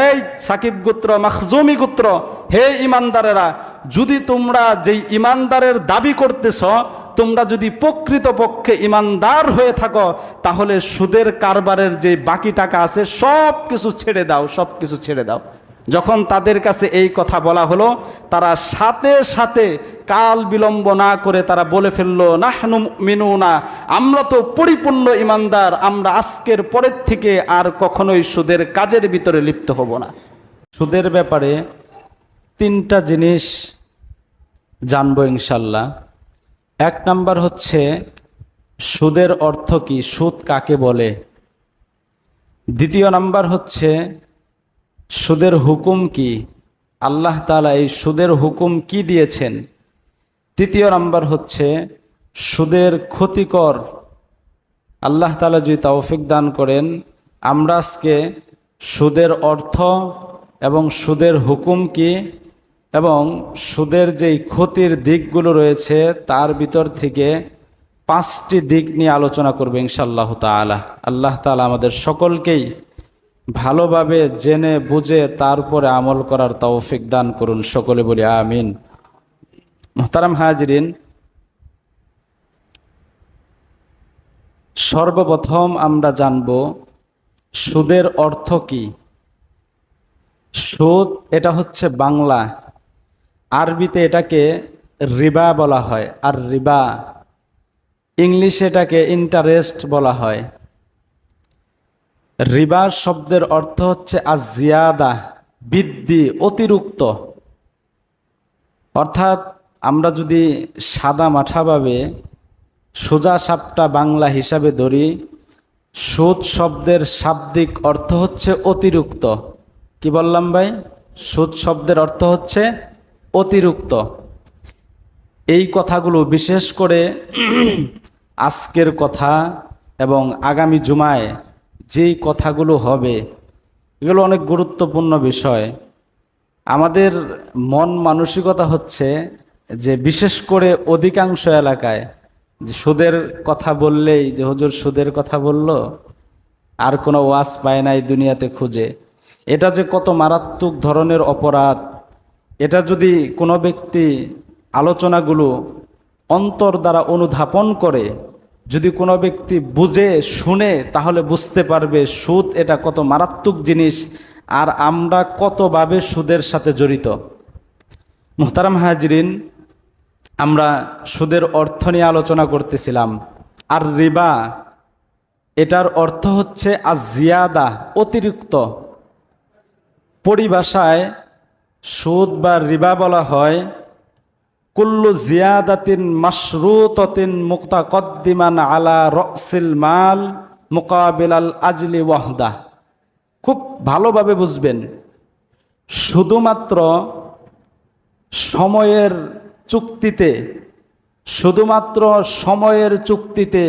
এই সাকিব গোত্র, মাখজুমি গোত্র, হে ইমানদারেরা, যদি তোমরা যেই ইমানদারের দাবি করতেছ, তোমরা যদি প্রকৃতপক্ষে ইমানদার হয়ে থাকো, তাহলে সুদের কারবারের যে বাকি টাকা আছে সব কিছু ছেড়ে দাও, সব কিছু ছেড়ে দাও। যখন তাদের কাছে এই কথা বলা হলো, তারা সাথে সাথে কাল বিলম্ব না করে তারা বলে ফেললো, নাহনু মুমিনুনা, আমরা তো পরিপূর্ণ ইমানদার, আমরা আজকের পরের থেকে আর কখনোই সুদের কাজের ভিতরে লিপ্ত হব না। সুদের ব্যাপারে তিনটা জিনিস জানবো ইনশাল্লাহ। এক নাম্বার হচ্ছে সুদের অর্থ কি, সুদ কাকে বলে। দ্বিতীয় নাম্বার হচ্ছে সুদের হুকুম কি, আল্লাহ তাআলা এই সুদের হুকুম কি দিয়েছেন। তৃতীয় নাম্বার হচ্ছে সুদের ক্ষতিকর। আল্লাহ তাআলা যদি তৌফিক দান করেন, আমরা আজকে সুদের অর্থ এবং সুদের হুকুম কি এবং সুদের যেই ক্ষতির দিকগুলো রয়েছে তার ভিতর থেকে 5টি দিক নিয়ে আলোচনা করব ইনশাআল্লাহ তাআলা। আল্লাহ তাআলা আমাদের সকলকেই ভালোভাবে জেনে বুঝে তারপরে আমল করার তৌফিক দান করুন, সকলে বলি আমিন। মুহতারাম হাজিরিন, সর্বপ্রথম আমরা জানব সুদের অর্থ কি। সুদ এটা হচ্ছে বাংলা, আরবিতে এটাকে রিবা বলা হয়, আর রিবা ইংলিশে এটাকে ইন্টারেস্ট বলা হয়। রিবা শব্দের অর্থ হচ্ছে আজিয়াদা, বৃদ্ধি, অতিরিক্ত। অর্থাৎ আমরা যদি সাদা মাঠাভাবে সোজা সাপটা বাংলা হিসাবে ধরি, সুদ শব্দের শাব্দিক অর্থ হচ্ছে অতিরিক্ত। কি বললাম ভাই? সুদ শব্দের অর্থ হচ্ছে অতিরিক্ত। এই কথাগুলো বিশেষ করে আজকের কথা এবং আগামী জুমায় যেই কথাগুলো হবে, এগুলো অনেক গুরুত্বপূর্ণ বিষয়। আমাদের মন মানসিকতা হচ্ছে যে বিশেষ করে অধিকাংশ এলাকায় যে সুদের কথা বললেই যে হুজুর সুদের কথা বলল, আর কোনো ওয়াজ পায় নাই দুনিয়াতে খুঁজে। এটা যে কত মারাত্মক ধরনের অপরাধ, এটা যদি কোনো ব্যক্তি আলোচনাগুলো অন্তর দ্বারা অনুধাবন করে, যদি কোনো ব্যক্তি বুঝে শুনে, তাহলে বুঝতে পারবে সুদ এটা কত মারাত্মক জিনিস আর আমরা কতভাবে সুদের সাথে জড়িত। মুহতারাম হাজরিন, আমরা সুদের অর্থ নিয়ে আলোচনা করতেছিলাম। আর রিবা এটার অর্থ হচ্ছে আজিয়াদা, অতিরিক্ত। পরিভাষায় সুদ বা রিবা বলা হয় কুল্লু জিয়াদাতিন মাশরুতাতিন মুতাকদ্দিমান আলা রাসিল মাল মুকাবিলাল আজলি ওয়াহদা। খুব ভালোভাবে বুঝবেন, শুধুমাত্র সময়ের চুক্তিতে, শুধুমাত্র সময়ের চুক্তিতে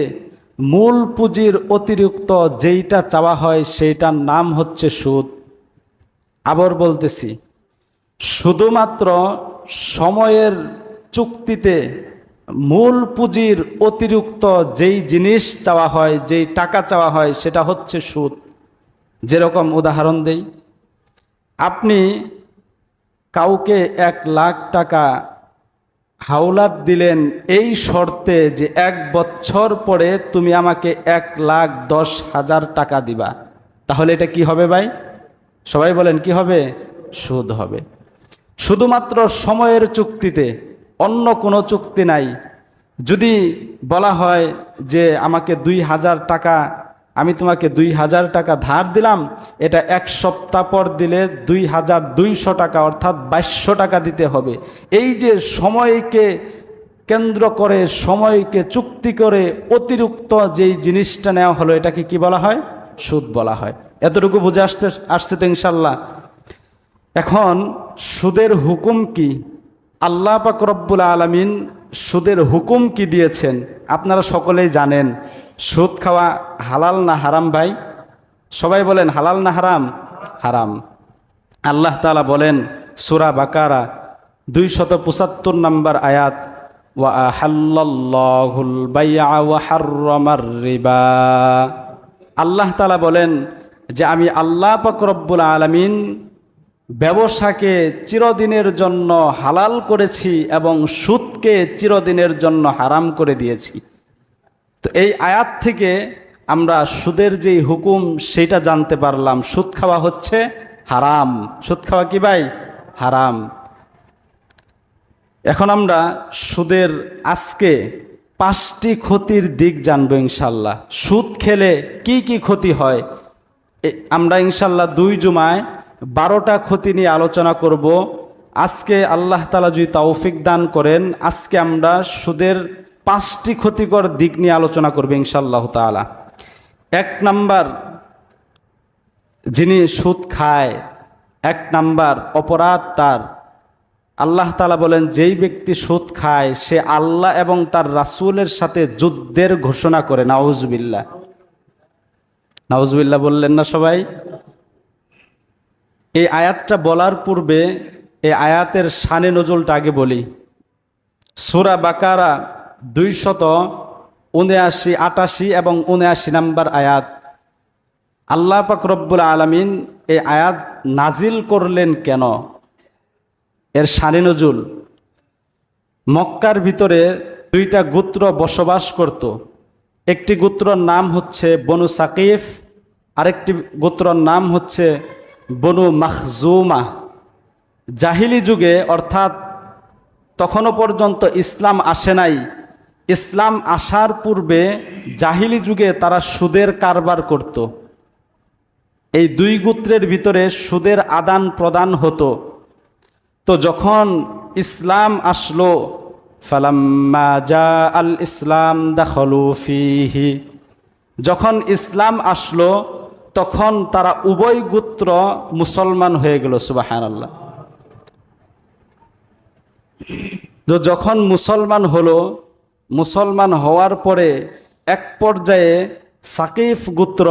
মূল পুঁজির অতিরিক্ত যেইটা চাওয়া হয় সেইটার নাম হচ্ছে সুদ। আবার বলতেছি, শুধুমাত্র সময়ের চুক্তিতে মূল পুঁজির অতিরিক্ত যেই জিনিস চাওয়া হয়, যেই টাকা চাওয়া হয়, সেটা হচ্ছে সুদ। যেরকম উদাহরণ দেই, আপনি কাউকে 1 লাখ টাকা হাওলাত দিলেন এই শর্তে যে 1 বছর পরে তুমি আমাকে 1,10,000 টাকা দিবা, তাহলে এটা কি হবে ভাই? সবাই বলেন কি হবে? সুদ হবে। শুধুমাত্র সময়ের চুক্তিতে, অন্য কোনো চুক্তি নাই। যদি বলা হয় যে আমাকে 2,000 টাকা, আমি তোমাকে 2,000 টাকা ধার দিলাম, এটা 1 সপ্তাহ পর দিলে 2,200 টাকা অর্থাৎ 2200 টাকা দিতে হবে। এই যে সময়কে কেন্দ্র করে, সময়কে চুক্তি করে অতিরিক্ত যেই জিনিসটা নেওয়া হলো, এটাকে কি বলা হয়? সুদ বলা হয়। এতটুকু বুঝে আসছে তো ইনশাল্লাহ। এখন সুদের হুকুম কি? আল্লাহ পাক রব্বুল আলামিন সুদের হুকুম কি দিয়েছেন আপনারা সকলেই জানেন। সুদ খাওয়া হালাল না হারাম ভাই? সবাই বলেন হালাল না হারাম? হারাম। আল্লাহ তাআলা বলেন সূরা বাকারা 275 নম্বর আয়াত, ওয়া আহাল্লাল্লাহুল বাই'a ওয়া হাররামার রিবা। আল্লাহ তাআলা বলেন যে আমি আল্লাহ পাক রব্বুল আলামিন ব্যবসাকে চিরদিনের জন্য হালাল করেছি এবং সুদকে চিরদিনের জন্য হারাম করে দিয়েছি। তো এই আয়াত থেকে আমরা সুদের যেই হুকুম সেটা জানতে পারলাম। সুদ খাওয়া হচ্ছে হারাম। সুদ খাওয়া কি ভাই? হারাম। এখন আমরা সুদের আজকে 5টি ক্ষতির দিক জানবো ইনশাল্লাহ। সুদ খেলে কি কি ক্ষতি হয় আমরা ইনশাল্লাহ 2 জুমায় 12টা ক্ষতি নিয়ে আলোচনা করব। আজকে আল্লাহ তাআলা যদি তৌফিক দান করেন, আজকে আমরা সুদের 5টি ক্ষতিকর দিক নিয়ে আলোচনা করব ইনশাআল্লাহ তাআলা। 1 নাম্বার, যিনি সুদ খায় 1 নাম্বার অপরাধ তার। আল্লাহ তাআলা বলেন, যেই ব্যক্তি সুদ খায় সে আল্লাহ এবং তার রাসূলের সাথে যুদ্ধের ঘোষণা করে। নাউজুবিল্লাহ, নাউজুবিল্লাহ বললেন না সবাই? এই আয়াতটা বলার পূর্বে এই আয়াতের শানে নজুলটা আগে বলি। সূরা বাকারা 279, 88 এবং 79 নম্বর আয়াত। আল্লাহ পাক রব্বুল আলামিন এই আয়াত নাজিল করলেন কেন? এর শানে নজুল। মক্কার ভিতরে 2টা গোত্র বসবাস করত। একটি গোত্রর নাম হচ্ছে বনু সাকিফ, আরেকটি গোত্রর নাম হচ্ছে বনু মাখজুমা। জাহিলি যুগে, অর্থাৎ তখনও পর্যন্ত ইসলাম আসে নাই, ইসলাম আসার পূর্বে জাহিলি যুগে তারা সুদের কারবার করত। এই 2 গোত্রের ভিতরে সুদের আদান প্রদান হতো। তো যখন ইসলাম আসলো, ফালাম্মা জা আল ইসলাম দাখলু ফিহি, যখন ইসলাম আসলো তখন তারা উভয় গোত্র মুসলমান হয়ে গেল। সুবহানাল্লাহ। যখন মুসলমান হলো, মুসলমান হওয়ার পরে এক পর্যায়ে সাকিফ গোত্র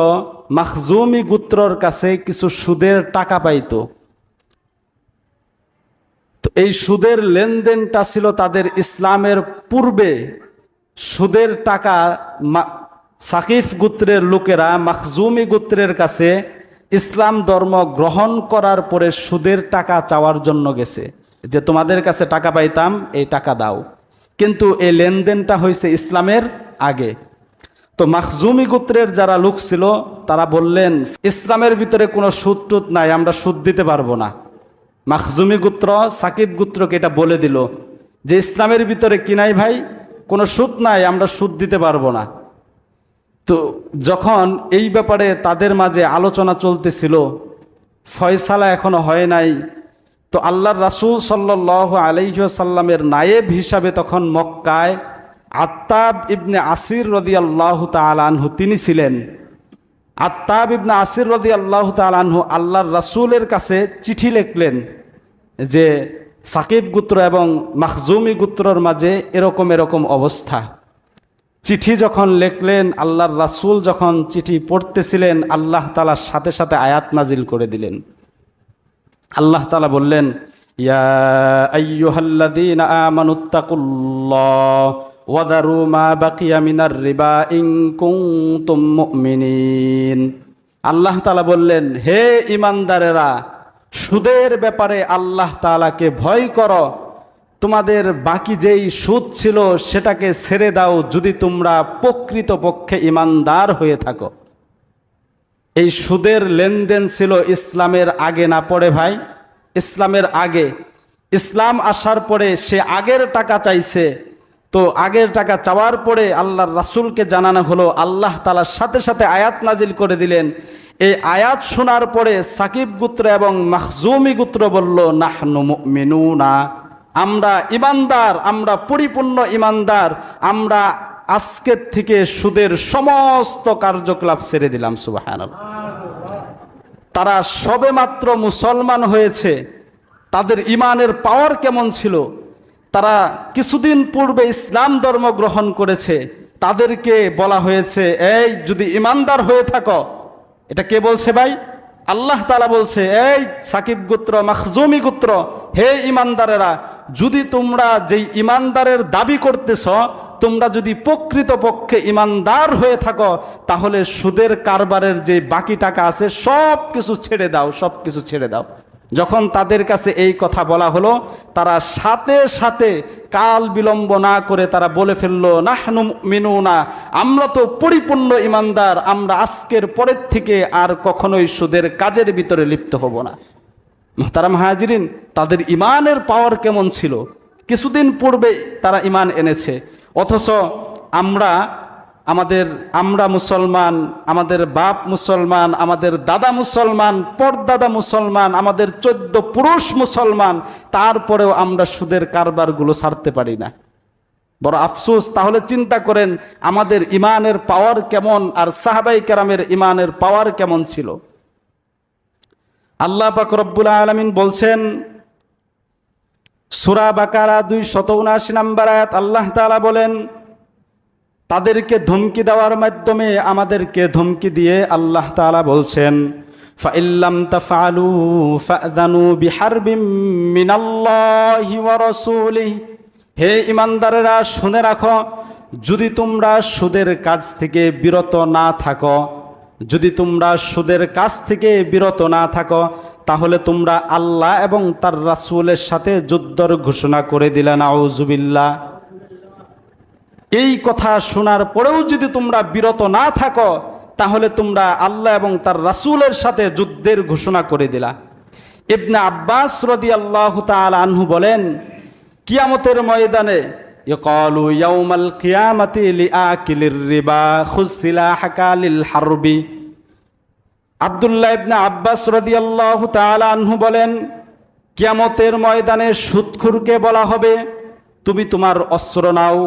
মাখজুমি গোত্রর কাছে কিছু সুদের টাকা পাইতো। তো এই সুদের লেনদেনটা ছিল তাদের ইসলামের পূর্বে। সুদের টাকা সাকিফ গোত্রের লোকেরা মাখজুমি গোত্রের কাছে ইসলাম ধর্ম গ্রহণ করার পরে সুদের টাকা চাওয়ার জন্য গেছে, যে তোমাদের কাছে টাকা পাইতাম, এই টাকা দাও। কিন্তু এই লেনদেনটা হয়েছে ইসলামের আগে। তো মাখজুমি গোত্রের যারা লোক ছিল তারা বললেন, ইসলামের ভিতরে কোনো সুদ টুদ নাই, আমরা সুদ দিতে পারবো না। মাখজুমি গোত্র সাকিব গোত্রকে এটা বলে দিল যে ইসলামের ভিতরে কি নাই ভাই, কোনো সুদ নাই, আমরা সুদ দিতে পারবো না। তো যখন এই ব্যাপারে তাদের মাঝে আলোচনা চলতেছিল, ফয়সালা এখনো হয় নাই, তো আল্লাহর রাসূল সাল্লাল্লাহু আলাইহি ওয়াসাল্লামের নায়েব হিসাবে তখন মক্কায় আত্তাব ইবনে আসির রাদিয়াল্লাহু তাআলা আনহু তিনি ছিলেন। আত্তাব ইবনে আসির রাদিয়াল্লাহু তাআলা আনহু আল্লাহর রাসূলের কাছে চিঠি লিখলেন যে সাকিব গোত্র এবং মাখজুমি গোত্রর মাঝে এরকম এরকম অবস্থা। চিঠি যখন লিখলেন, আল্লাহর রাসূল যখন চিঠি পড়তেছিলেন, আল্লাহ তাআলা সাথে সাথে আয়াত নাজিল করে দিলেন। আল্লাহ তাআলা বললেন, ইয়া আইয়ুহাল্লাযীনা আমানুত্তাকুল্লাহ ওয়া যারু মা বাকিয়া মিনার রিবা ইন কুনতুম মুমিনিন। আল্লাহ তাআলা বললেন, হে ঈমানদারেরা, সুদের ব্যাপারে আল্লাহ তাআলাকে ভয় করো, তোমাদের বাকি যেই সুদ ছিল সেটাকে ছেড়ে দাও যদি তোমরা প্রকৃতপক্ষে ঈমানদার হয়ে থাকো। এই সুদের লেনদেন ছিল ইসলামের আগে না পরে ভাই? ইসলামের আগে। ইসলাম আসার পরে সে আগের টাকা চাইছে। তো আগের টাকা চাওয়ার পরে আল্লাহর রাসূলকে জানানো হলো, আল্লাহ তাআলার সাথে সাথে আয়াত নাজিল করে দিলেন। এই আয়াত শোনার পরে সাকিব গোত্র এবং মাখজুমি গোত্র বলল, নাহনু মুমিনুনা, আমরা ঈমানদার, আমরা পরিপূর্ণ ঈমানদার, আমরা আজকের থেকে সুদের সমস্ত কার্যকলাপ ছেড়ে দিলাম। সুবহানাল্লাহ। তারা সবেমাত্র মুসলমান হয়েছে, তাদের ঈমানের পাওয়ার কেমন ছিল, তারা কিছুদিন পূর্বে ইসলাম ধর্ম গ্রহণ করেছে, তাদেরকে বলা হয়েছে, এই যদি ঈমানদার হয়ে থাকো। এটা কে বলছে ভাই? আল্লাহ তাআলা বলছে, এই সাকিব গোত্র মাখজুমি গোত্র, হে ঈমানদারেরা, যদি তোমরা যেই ঈমানদারের দাবি করতেছ তোমরা যদি প্রকৃতপক্ষে ইমানদার হয়ে থাকো তাহলে সুদের কারবারের যে বাকি টাকা আছে সব কিছু ছেড়ে দাও, সব কিছু ছেড়ে দাও। যখন তাদের কাছে এই কথা বলা হলো, তারা সাথে সাথে কাল বিলম্ব না করে তারা বলে ফেললো, নাহনু মিনুনা, আমরা তো পরিপূর্ণ ইমানদার, আমরা আজকের পরের থেকে আর কখনোই সুদের কাজের ভিতরে লিপ্ত হব না। মুহতারাম হাজিরিন, তাদের ইমানের পাওয়ার কেমন ছিল! কিছুদিন পূর্বে তারা ইমান এনেছে, অথচ আমরা মুসলমান, আমাদের বাপ মুসলমান, আমাদের দাদা মুসলমান, পরদাদা মুসলমান, আমাদের 14 পুরুষ মুসলমান, তারপরেও আমরা সুদের কারবারগুলো ছাড়তে পারি না। বড় আফসোস। তাহলে চিন্তা করেন আমাদের ইমানের পাওয়ার কেমন, আর সাহাবাই কেরামের ইমানের পাওয়ার কেমন ছিল। আল্লাহ পাক রব্বুল আলামিন বলছেন সূরা বাকারা 279 নম্বর আয়াত, আল্লাহ তাআলা বলেন, তাদেরকে ধমকি দেওয়ার মাধ্যমে আমাদেরকে ধমকি দিয়ে আল্লাহ তাআলা বলছেন, ফাইল্লাম তাফআলু ফাযানু বিহারবিম মিনাল্লাহি ওয়া রাসূলিহি, হে ইমানদারেরা শুনে রাখো, যদি তোমরা সুদের কাজ থেকে বিরত না থাকো, যদি তোমরা সুদের কাজ থেকে বিরত না থাকো, তাহলে তোমরা আল্লাহ এবং তার রাসূলের সাথে যুদ্ধের ঘোষণা করে দিলে। নাউযুবিল্লাহ। এই কথা শোনার পরেও যদি তোমরা বিরত না থাকো, তাহলে তোমরা আল্লাহ এবং তার রাসূলের সাথে যুদ্ধের ঘোষণা করে দিলা। ইবনে আব্বাস রাদিয়াল্লাহু তাআলা আনহু বলেন, কিয়ামতের ময়দানে ইয়াকালু ইয়াউমাল কিয়ামাতি লিআকিলির রিবা খুয সিলাহাকা লিল হারবি। আব্দুল্লাহ ইবনে আব্বাস রাদিয়াল্লাহু তাআলা আনহু বলেন, কিয়ামতের ময়দানে সুদখোরকে বলা হবে, তুমি তোমার অস্ত্র নাও,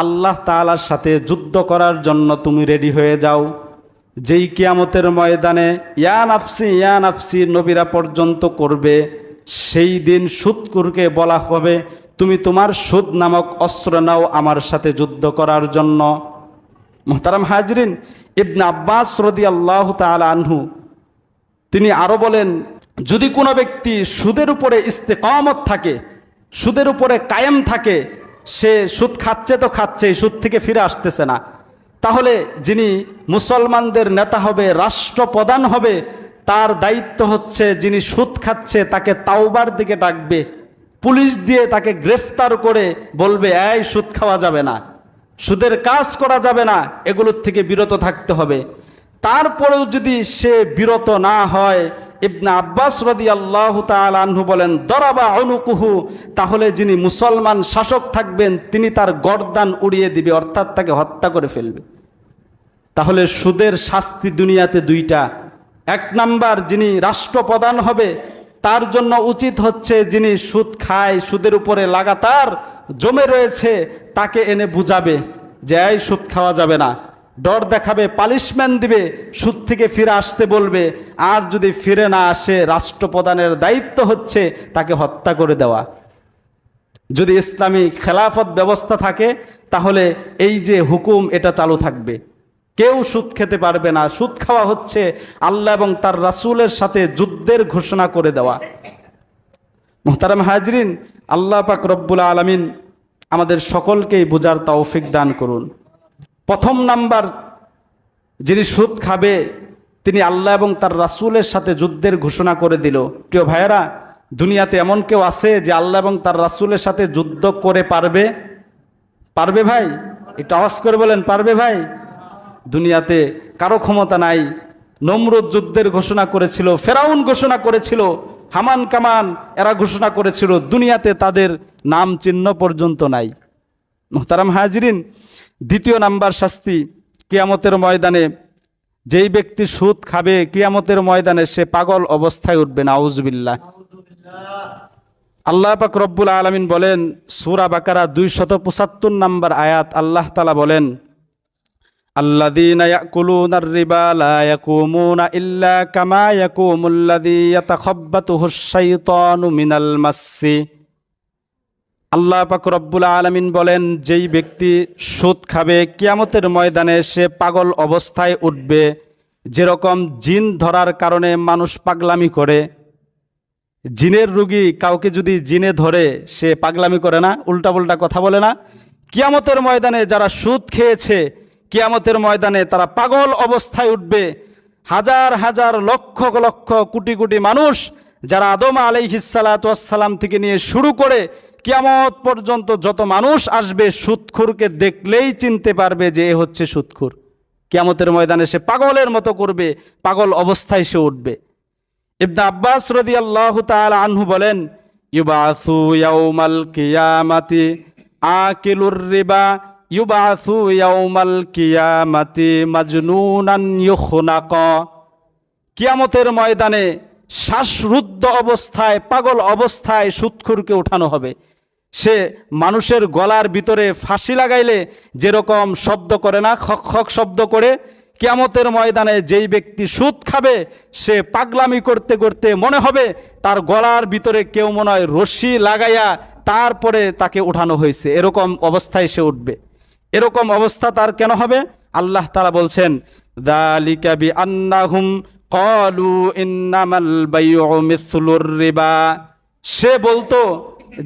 আল্লাহ তাআলার সাথে যুদ্ধ করার জন্য তুমি রেডি হয়ে যাও। যেই কিয়ামতের ময়দানে ইয়া নাফসি নবীরা পর্যন্ত করবে, সেই দিন সুদখোরকে বলা হবে, তুমি তোমার সুদ নামক অস্ত্র নাও আমার সাথে যুদ্ধ করার জন্য। মুহতারাম হাজরিন, ইবনে আব্বাস রাদিয়াল্লাহু তাআলা আনহু তিনি আরো বলেন, যদি কোনো ব্যক্তি সুদের উপরে ইস্তেকামত থাকে, সুদের উপরে কায়েম থাকে, সে সুদ খাচ্ছে তো খাচ্ছে, সুদ থেকে ফিরে আসতেছে না, তাহলে যিনি মুসলমানদের নেতা হবে, রাষ্ট্রপ্রধান হবে, তার দায়িত্ব হচ্ছে যিনি সুদ খাচ্ছে তাকে তাওবার দিকে ডাকবে, পুলিশ দিয়ে তাকে গ্রেফতার করে বলবে, এই সুদ খাওয়া যাবে না, সুদের কাজ করা যাবে না, এগুলোর থেকে বিরত থাকতে হবে। তারপরেও যদি সে বিরত না হয়, ইবনে আব্বাস রাদিয়াল্লাহু তাআলা আনহু বলেন, দরাবা উনুকুহু, তাহলে যিনি মুসলমান শাসক থাকবেন তিনি তার গর্দান উড়িয়ে দিবে, অর্থাৎ তাকে হত্যা করে ফেলবে। তাহলে সুদের শাস্তি দুনিয়াতে দুইটা। এক নাম্বার, যিনি রাষ্ট্রপ্রধান হবে তার জন্য উচিত হচ্ছে যিনি সুদ খায়, সুদের উপরে লাগাতার জমে রয়েছে, তাকে এনে বুঝাবে যে এই সুদ খাওয়া যাবে না, ডর দেখাবে, পানিশমেন্ট দিবে, সুদ থেকে ফিরে আসতে বলবে। আর যদি ফিরে না আসে, রাষ্ট্রপ্রধানের দায়িত্ব হচ্ছে তাকে হত্যা করে দেওয়া। যদি ইসলামী খেলাফত ব্যবস্থা থাকে তাহলে এই যে হুকুম এটা চালু থাকবে, কেউ সুদ খেতে পারবে না। সুদ খাওয়া হচ্ছে আল্লাহ এবং তার রাসূলের সাথে যুদ্ধের ঘোষণা করে দেওয়া। মুহতারাম হাজরিন, আল্লাহ পাক রব্বুল আলামিন আমাদের সকলকেই বুঝার তৌফিক দান করুন। প্রথম নাম্বার, যিনি সুদ খাবে তিনি আল্লাহ এবং তার রাসূলের সাথে যুদ্ধের ঘোষণা করে দিল। প্রিয় ভাইয়েরা, দুনিয়াতে এমন কেউ আছে যে আল্লাহ এবং তার রাসূলের সাথে যুদ্ধ করে পারবে? পারবে ভাই? একটু আওয়াজ করে বলেন, পারবে ভাই? দুনিয়াতে কারো ক্ষমতা নাই। নমরুদ যুদ্ধের ঘোষণা করেছিল, ফেরাউন ঘোষণা করেছিল, হামান কামান এরা ঘোষণা করেছিল, দুনিয়াতে তাদের নাম চিহ্ন পর্যন্ত নাই। মুহতারাম হাজিরিন, দ্বিতীয় নাম্বার শাস্তি কিয়ামতের ময়দানে, যেই ব্যক্তি সুদ খাবে কিয়ামতের ময়দানে সে পাগল অবস্থায় উঠবে। নাউজুবিল্লাহ। আল্লাহ পাক রব্বুল আলামিন বলেন সূরা বাকারা 275 নম্বর আয়াত, আল্লাহ তাআলা বলেন, আল্লাযীনা ইয়াকুলুনার রিবা লা ইয়াকুমুনা ইল্লা কামা ইয়াকুমুল্লাযী ইয়াতাখাব্বাতুহুশ শাইতানু মিনাল মাসসি। আল্লাহ পাক রব্বুল আলামিন বলেন, যেই ব্যক্তি সুদ খাবে কিয়ামতের ময়দানে সে পাগল অবস্থায় উঠবে। যেরকম জিন ধরার কারণে মানুষ পাগলামি করে, জিনের রোগী কাউকে যদি জিনে ধরে সে পাগলামি করে না, উল্টাপাল্টা কথা বলে না, কিয়ামতের ময়দানে যারা সুদ খেয়েছে, কিয়ামতের ময়দানে তারা পাগল অবস্থায় উঠবে। হাজার হাজার লক্ষ লক্ষ কোটি কোটি মানুষ যারা আদম আলাইহিসসালাতু ওয়াসসালাম থেকে নিয়ে শুরু করে কিয়ামত পর্যন্ত যত মানুষ আসবে, সুদখোরকে দেখলেই চিনতে পারবে যে এ হচ্ছে সুদখোর। কিয়ামতের ময়দানে সে পাগলের মতো করবে, পাগল অবস্থায় সে উঠবে। ইবনে আব্বাস রাদিয়াল্লাহু তাআলা আনহু বলেন, ইউবাসু ইয়াউমাল কিয়ামাতি আকিলুর রিবা ইউবাসু ইয়াউমাল কিয়ামাতি মাজনুনান ইউখনাক। কিয়ামতের ময়দানে শ্বাসরুদ্ধ অবস্থায়, পাগল অবস্থায় সুদখোরকে উঠানো হবে। সে মানুষের গলার ভিতরে ফাঁসি লাগাইলে যেরকম শব্দ করে না, খক খক শব্দ করে, কিয়ামতের ময়দানে যেই ব্যক্তি সুদ খাবে সে পাগলামি করতে করতে মনে হবে তার গলার ভিতরে কেউ মনে হয় রশি লাগাইয়া তারপরে তাকে উঠানো হয়েছে, এরকম অবস্থায় সে উঠবে। এরকম অবস্থা তার কেন হবে? আল্লাহ তাআলা বলছেন, যালিকা বিআন্নাহুম ক্বালু ইন্নামাল বাইউ মিসলুর রিবা। সে বলতো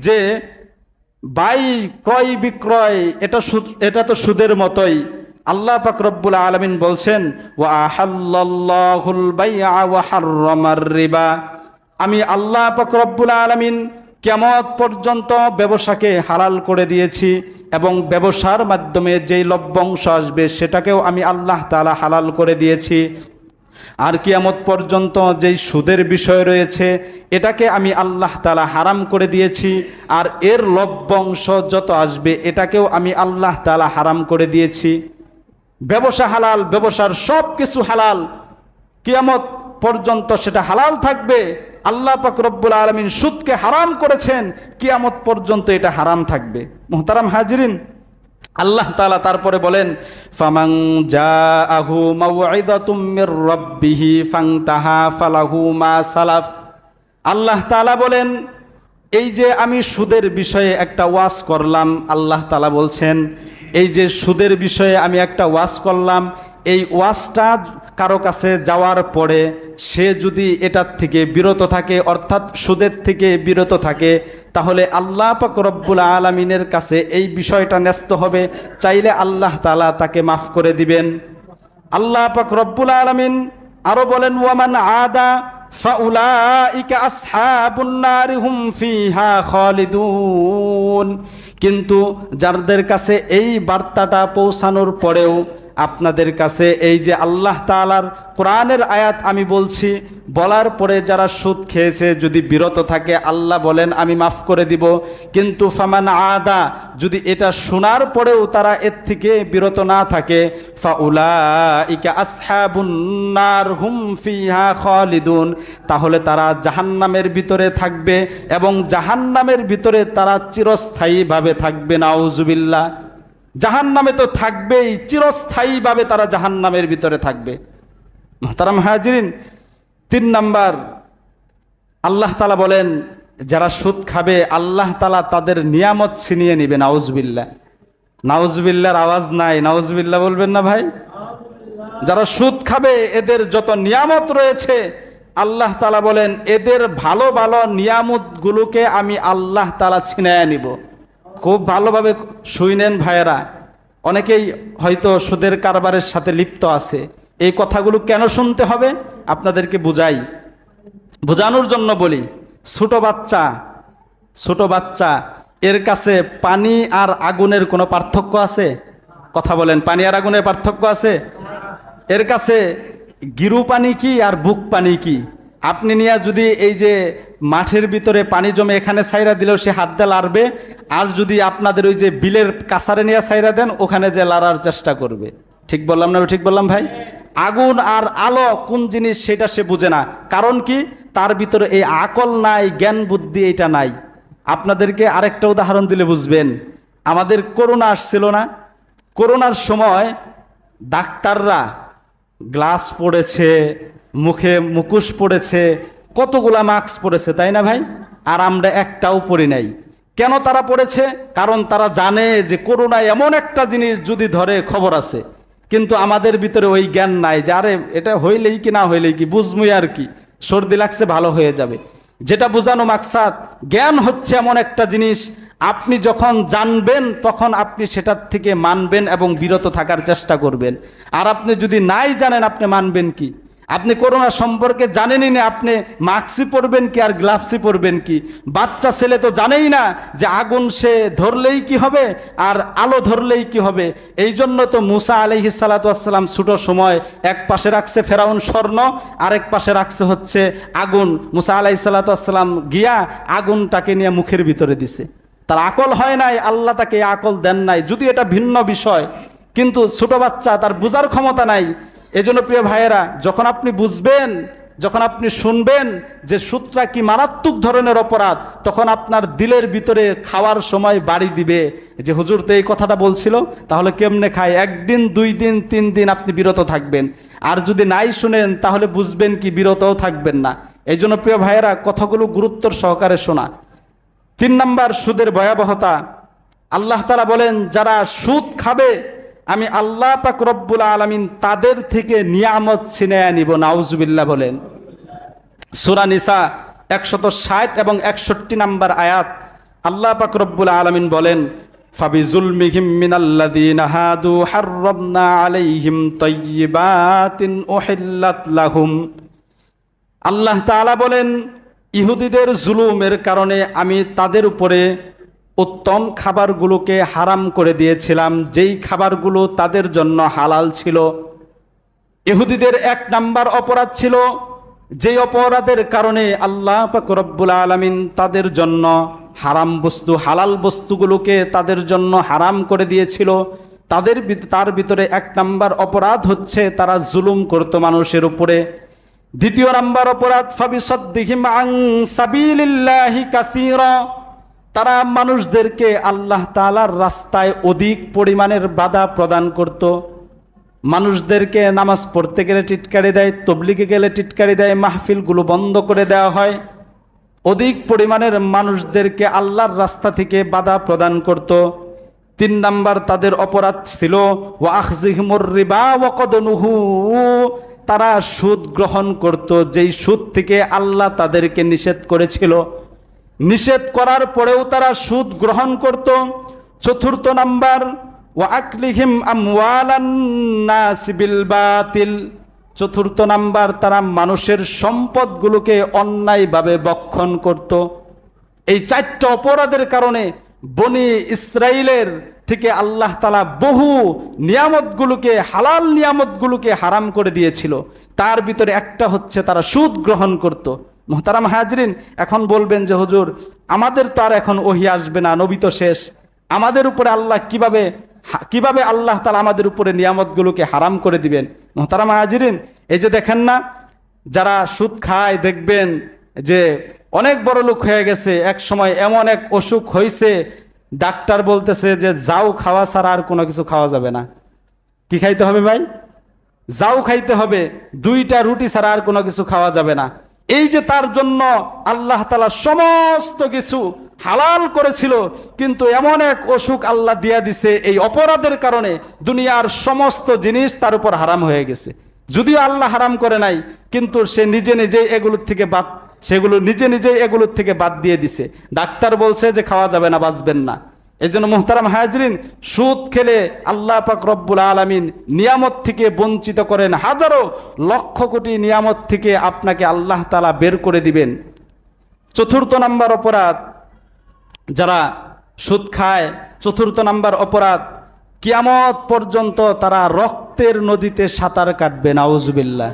যে ক্রয় বিক্রয় এটা তো সুদের মতোই। আল্লাহ পাক রব্বুল আলামিন বলছেন, ওয়া আহাল্লাল্লাহুল বাইআ ওয়া হাররামার রিবা। আমি আল্লাহ পাক রব্বুল আলামিন কিয়ামত পর্যন্ত ব্যবসাকে হালাল করে দিয়েছি এবং ব্যবসার মাধ্যমে যেই লভ্যাংশ আসবে সেটাকেও আমি আল্লাহ তাআলা হালাল করে দিয়েছি। আর কিয়ামত পর্যন্ত যেই সুদের বিষয় রয়েছে এটাকে আমি আল্লাহ তাআলা হারাম করে দিয়েছি। আর এর লভ্যাংশ যত আসবে এটাকেও আমি আল্লাহ তাআলা হারাম করে দিয়েছি। ব্যবসা হালাল, ব্যবসার সব কিছু হালাল, কিয়ামত পর্যন্ত সেটা হালাল থাকবে। আল্লাহ পাক রব্বুল আলামিন সুদকে হারাম করেছেন, কিয়ামত পর্যন্ত এটা হারাম থাকবে। মুহতারাম হাজিরিন, আল্লাহ তাআলা তারপরে বলেন, ফামান জাআহু মাউইযাতুম মির রাব্বিহি ফান্তাহা ফালাহু মা সালাফ। আল্লাহ তাআলা বলেন, এই যে আমি সুদের বিষয়ে একটা ওয়াজ করলাম, আল্লাহ তাআলা বলছেন এই যে সুদের বিষয়ে আমি একটা ওয়াজ করলাম, এই ওয়াজটা কারো কাছে যাওয়ার পরে সে যদি এটার থেকে বিরত থাকে, অর্থাৎ সুদের থেকে বিরত থাকে, তাহলে আল্লাহ পাক রব্বুল আলামিনের কাছে এই বিষয়টা ন্যস্ত হবে। চাইলে আল্লাহ তাআলা তাকে মাফ করে দিবেন। আল্লাহ পাক রব্বুল আলামিন আরো বলেন, ওয়ামান আদা ফাউলাইকা আসহাবুন নারি হুম ফিহা খালিদুন। কিন্তু যাদের কাছে এই বার্তাটা পৌঁছানোর পরেও আপনাদের কাছে এই যে আল্লাহ তাআলার কোরআনের আয়াত আমি বলছি, বলার পরে যারা সুদ খেয়েছে যদি বিরত থাকে, আল্লাহ বলেন আমি মাফ করে দিব। কিন্তু ফামান আদা, যদি এটা শোনার পরেও তারা এর থেকে বিরত না থাকে, ফাউলাইকা আসহাবুন নার হুম ফিহা খালিদুন, তাহলে তারা জাহান্নামের ভিতরে থাকবে এবং জাহান্নামের ভিতরে তারা চিরস্থায়ীভাবে থাকবে। নাউজুবিল্লাহ। জাহান্নামে তো থাকবেই, চিরস্থায়ীভাবে তারা জাহান্নামের ভিতরে থাকবে। মুহতারাম হাজিরিন, 3 নাম্বার আল্লাহ তাআলা বলেন যারা সুদ খাবে আল্লাহ তাআলা তাদের নিয়ামত ছিনিয়ে নেবে। নাউজুবিল্লাহ। নাউজুবিল্লাহর আওয়াজ নাই, নাউজুবিল্লাহ বলবেন না ভাই? যারা সুদ খাবে এদের যত নিয়ামত রয়েছে আল্লাহ তাআলা বলেন এদের ভালো ভালো নিয়ামতগুলোকে আমি আল্লাহ তাআলা ছিনিয়ে নিব। খুব ভালোভাবে শুনেন ভাইয়েরা, অনেকেই হয়তো সুদের কারবারের সাথে লিপ্ত আছে। এই কথাগুলো কেন শুনতে হবে আপনাদেরকে বুঝাই, বোঝানোর জন্য বলি। ছোট বাচ্চা এর কাছে পানি আর আগুনের কোনো পার্থক্য আছে? কথা বলেন, পানি আর আগুনের পার্থক্য আছে? এর কাছে গিরু পানি কি আর বুক পানি কি? আপনি নিয়ে যদি এই যে মাঠের ভিতরে পানি জমে এখানে ছাইরা দিলেও সে হাত দিয়ে লাড়বে, আর যদি আপনাদের ওই যে বিলের কাছারে নিয়ে ছাইরা দেন ওখানে যে লাড়ার চেষ্টা করবে। ঠিক বললাম না? ঠিক বললাম ভাই? আগুন আর আলো কোন জিনিস সেটা সে বুঝে না। কারণ কি? তার ভিতরে এই আকল নাই, জ্ঞান বুদ্ধি এটা নাই। আপনাদেরকে আরেকটা উদাহরণ দিলে বুঝবেন। আমাদের করোনা আসছিল না? করোনার সময় ডাক্তাররা গ্লাস পড়েছে, মুখে মুখোশ পড়েছে, কতগুলা মাস্ক পড়েছে, তাই না ভাই? আর আমরা একটাও পরি নাই। কেন তারা পড়েছে? কারণ তারা জানে যে করোনা এমন একটা জিনিস যদি ধরে খবর আছে। কিন্তু আমাদের ভিতরে ওই জ্ঞান নাই যে আরে এটা হইলেই কি না হইলেই কি, বুঝমুই আর কি, সর্দি লাগছে ভালো হয়ে যাবে। যেটা বোঝানো মাকসাদ, জ্ঞান হচ্ছে এমন একটা জিনিস, আপনি যখন জানবেন তখন আপনি সেটার থেকে মানবেন এবং বিরত থাকার চেষ্টা করবেন। আর আপনি যদি নাই জানেন, আপনি মানবেন কি? আপনি করোনা সম্পর্কে জানেনই না, আপনি মাস্কই পরবেন কি আর গ্লাভসই পরবেন কি? বাচ্চা ছেলে তো জানেই না যে আগুন সে ধরলেই কি হবে আর আলো ধরলেই কি হবে। এই জন্য তো মুসা আলাইহিস সালাতু ওয়াস সালাম ছোট সময় এক পাশে রাখছে ফেরাউন স্বর্ণ, আরেক পাশে রাখছে হচ্ছে আগুন। মুসা আলাইহিস সালাতু ওয়াস সালাম গিয়া আগুনটাকে নিয়ে মুখের ভিতরে দিছে। তার আকল হয় নাই, আল্লাহ তাকে আকল দেন নাই, যদি এটা ভিন্ন বিষয়, কিন্তু ছোট বাচ্চা, তার বুঝার ক্ষমতা নাই। এজন্য প্রিয় ভাইয়েরা, যখন আপনি বুঝবেন, যখন আপনি শুনবেন যে সুদটা কি মারাত্মক ধরনের অপরাধ, তখন আপনার দিলের ভিতরে খাওয়ার সময় বাড়ি দিবে যে হুজুর তো এই কথাটা বলছিল, তাহলে কেমনে খায়? 1 দিন 2 দিন 3 দিন আপনি বিরত থাকবেন। আর যদি নাই শুনেন তাহলে বুঝবেন কি বিরতও থাকবেন না। এই জন্য প্রিয় ভাইয়েরা, কথাগুলো গুরুত্বর সহকারে শোনা। 3 নাম্বার সুদের ভয়াবহতা। আল্লাহ তাআলা বলেন, যারা সুদ খাবে আমি আল্লাহ পাক রব্বুল আলামিন তাদের থেকে নিয়ামত ছিনিয়ে নিব। নাউজুবিল্লাহ বলেন। সূরা নিসা 160 এবং 61 নাম্বার আয়াত, আল্লাহ পাক রব্বুল আলামিন বলেন, ফাবিজুলমিহিম মিনাল্লাযীনা হাদু হাররামনা আলাইহিম তাইয়্যিবাতিন উহিল্লাত লাহুম। আল্লাহ তাআলা বলেন, ইহুদিদের জুলুমের কারণে আমি তাদের উপরে উত্তম খাবারগুলোকে হারাম করে দিয়েছিলাম, যেই খাবারগুলো তাদের জন্য হালাল ছিল। ইহুদিদের 1 নাম্বার অপরাধ ছিল, যেই অপরাধের কারণে আল্লাহ পাক রব্বুল আলামিন তাদের জন্য হারাম বস্তু, হালাল বস্তুগুলোকে তাদের জন্য হারাম করে দিয়েছিল। তার ভিতরে 1 নাম্বার অপরাধ হচ্ছে তারা জুলুম করত মানুষের উপরে। 2 নাম্বার অপরাধ, ফাবিসাদ্দিহিম আন সাবিলিল্লাহি কাসীরা, তারা মানুষদেরকে আল্লাহ তাআলার রাস্তায় অধিক পরিমাণের বাধা প্রদান করত। মানুষদেরকে নামাজ পড়তে গেলে টিটকারি দেয়, তবলিগে গেলে টিটকারি দেয়, মাহফিলগুলো বন্ধ করে দেওয়া হয়। অধিক পরিমাণের মানুষদেরকে আল্লাহর রাস্তা থেকে বাধা প্রদান করত। 3 নাম্বার তাদের অপরাধ ছিল ওয়া আখযিহিমুর রিবা ওয়া ক্বাদ নুহু, তারা সুদ গ্রহণ করত, যেই সুদ থেকে আল্লাহ তাদেরকে নিষেধ করেছিল। নিষেধ করার পরেও তারা সুদ গ্রহণ করত। 4 নাম্বার, ওয়া আকলিহিম আমওয়ালান নাস বিল বাতিল, 4 নাম্বার, তারা মানুষের সম্পদগুলোকে অন্যায়ভাবে ভক্ষণ করত। এই 4টা অপরাধের কারণে বনি ইসরাইলের থেকে আল্লাহ তাআলা বহু নিয়ামতগুলোকে, হালাল নিয়ামতগুলোকে হারাম করে দিয়েছিল। তার ভিতরে একটা হচ্ছে তারা সুদ গ্রহণ করত। মোহতারাম হাজরিন, এখন বলবেন যে হুজুর আমাদের তো আর এখন ওহী আসবে না, নবী তো শেষ, আমাদের উপরে আল্লাহ কিভাবে আল্লাহ তাআলা আমাদের উপরে নিয়ামতগুলোকে হারাম করে দিবেন? মোহতারাম হাজরিন, এই যে দেখেন না, যারা সুদ খায় দেখবেন যে অনেক বড় লোক হয়ে গেছে। এক সময় এমন এক অসুখ হয়েছে, ডাক্তার বলতেছে যে যাও খাওয়া ছাড়া আর কোনো কিছু খাওয়া যাবে না। কি খাইতে হবে ভাই? যাও খাইতে হবে, 2টা রুটি ছাড়া আর কোনো কিছু খাওয়া যাবে না। এই যে তার জন্য আল্লাহ তাআলা সমস্ত কিছু হালাল করেছিল, কিন্তু এমন এক অসুখ আল্লাহ দিয়া দিছে, এই অপরাধের কারণে দুনিয়ার সমস্ত জিনিস তার উপর হারাম হয়ে গেছে। যদিও আল্লাহ হারাম করে নাই, কিন্তু সে নিজে নিজেই এগুলোর থেকে বাদ দিয়ে দিছে। ডাক্তার বলছে যে খাওয়া যাবে না, বাঁচবেন না। এই জন্য মুহতারাম হাজরিন, সুদ খেলে আল্লাহ পাক রব্বুল আলামিন নিয়ামত থেকে বঞ্চিত করেন। হাজারো লক্ষ কোটি নিয়ামত থেকে আপনাকে আল্লাহ তাআলা বের করে দিবেন। 4 নাম্বার অপরাধ, যারা সুদ খায়, 4 নাম্বার অপরাধ, কিয়ামত পর্যন্ত তারা রক্তের নদীতে সাঁতার কাটবে। নাউজুবিল্লাহ।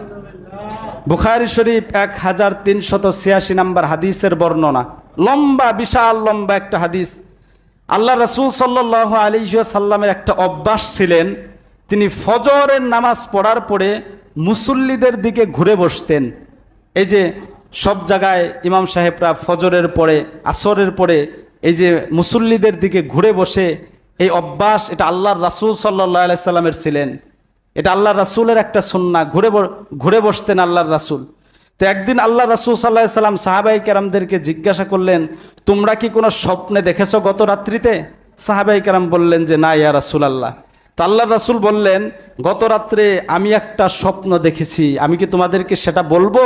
বুখারী শরীফ 1386 নাম্বার হাদিসের বর্ণনা, লম্বা, বিশাল লম্বা একটা হাদিস। আল্লাহ রাসূল সাল্লাল্লাহু আলাইহি ওয়াসাল্লামের একটা অভ্যাস ছিলেন, তিনি ফজরের নামাজ পড়ার পরে মুসল্লিদের দিকে ঘুরে বসতেন। এই যে সব জায়গায় ইমাম সাহেবরা ফজরের পরে, আসরের পরে এই যে মুসল্লিদের দিকে ঘুরে বসে, এই অভ্যাস এটা আল্লাহর রাসূল সাল্লাল্লাহু আলাইহি সাল্লামের ছিলেন। এটা আল্লাহর রাসূলের একটা সুন্নাহ, ঘুরে বসতেন আল্লাহর রাসূল। তো একদিন আল্লাহ রাসূল সাল্লাল্লাহু আলাইহি সাল্লাম সাহাবায়ে কেরামদেরকে জিজ্ঞাসা করলেন, তোমরা কি কোনো স্বপ্নে দেখেছো গত রাত্রিতে? সাহাবায়ে কেরাম বললেন যে না ইয়া রাসূলুল্লাহ। তো আল্লাহর রাসূল বললেন, গত রাত্রে আমি একটা স্বপ্ন দেখেছি, আমি কি তোমাদেরকে সেটা বলবো?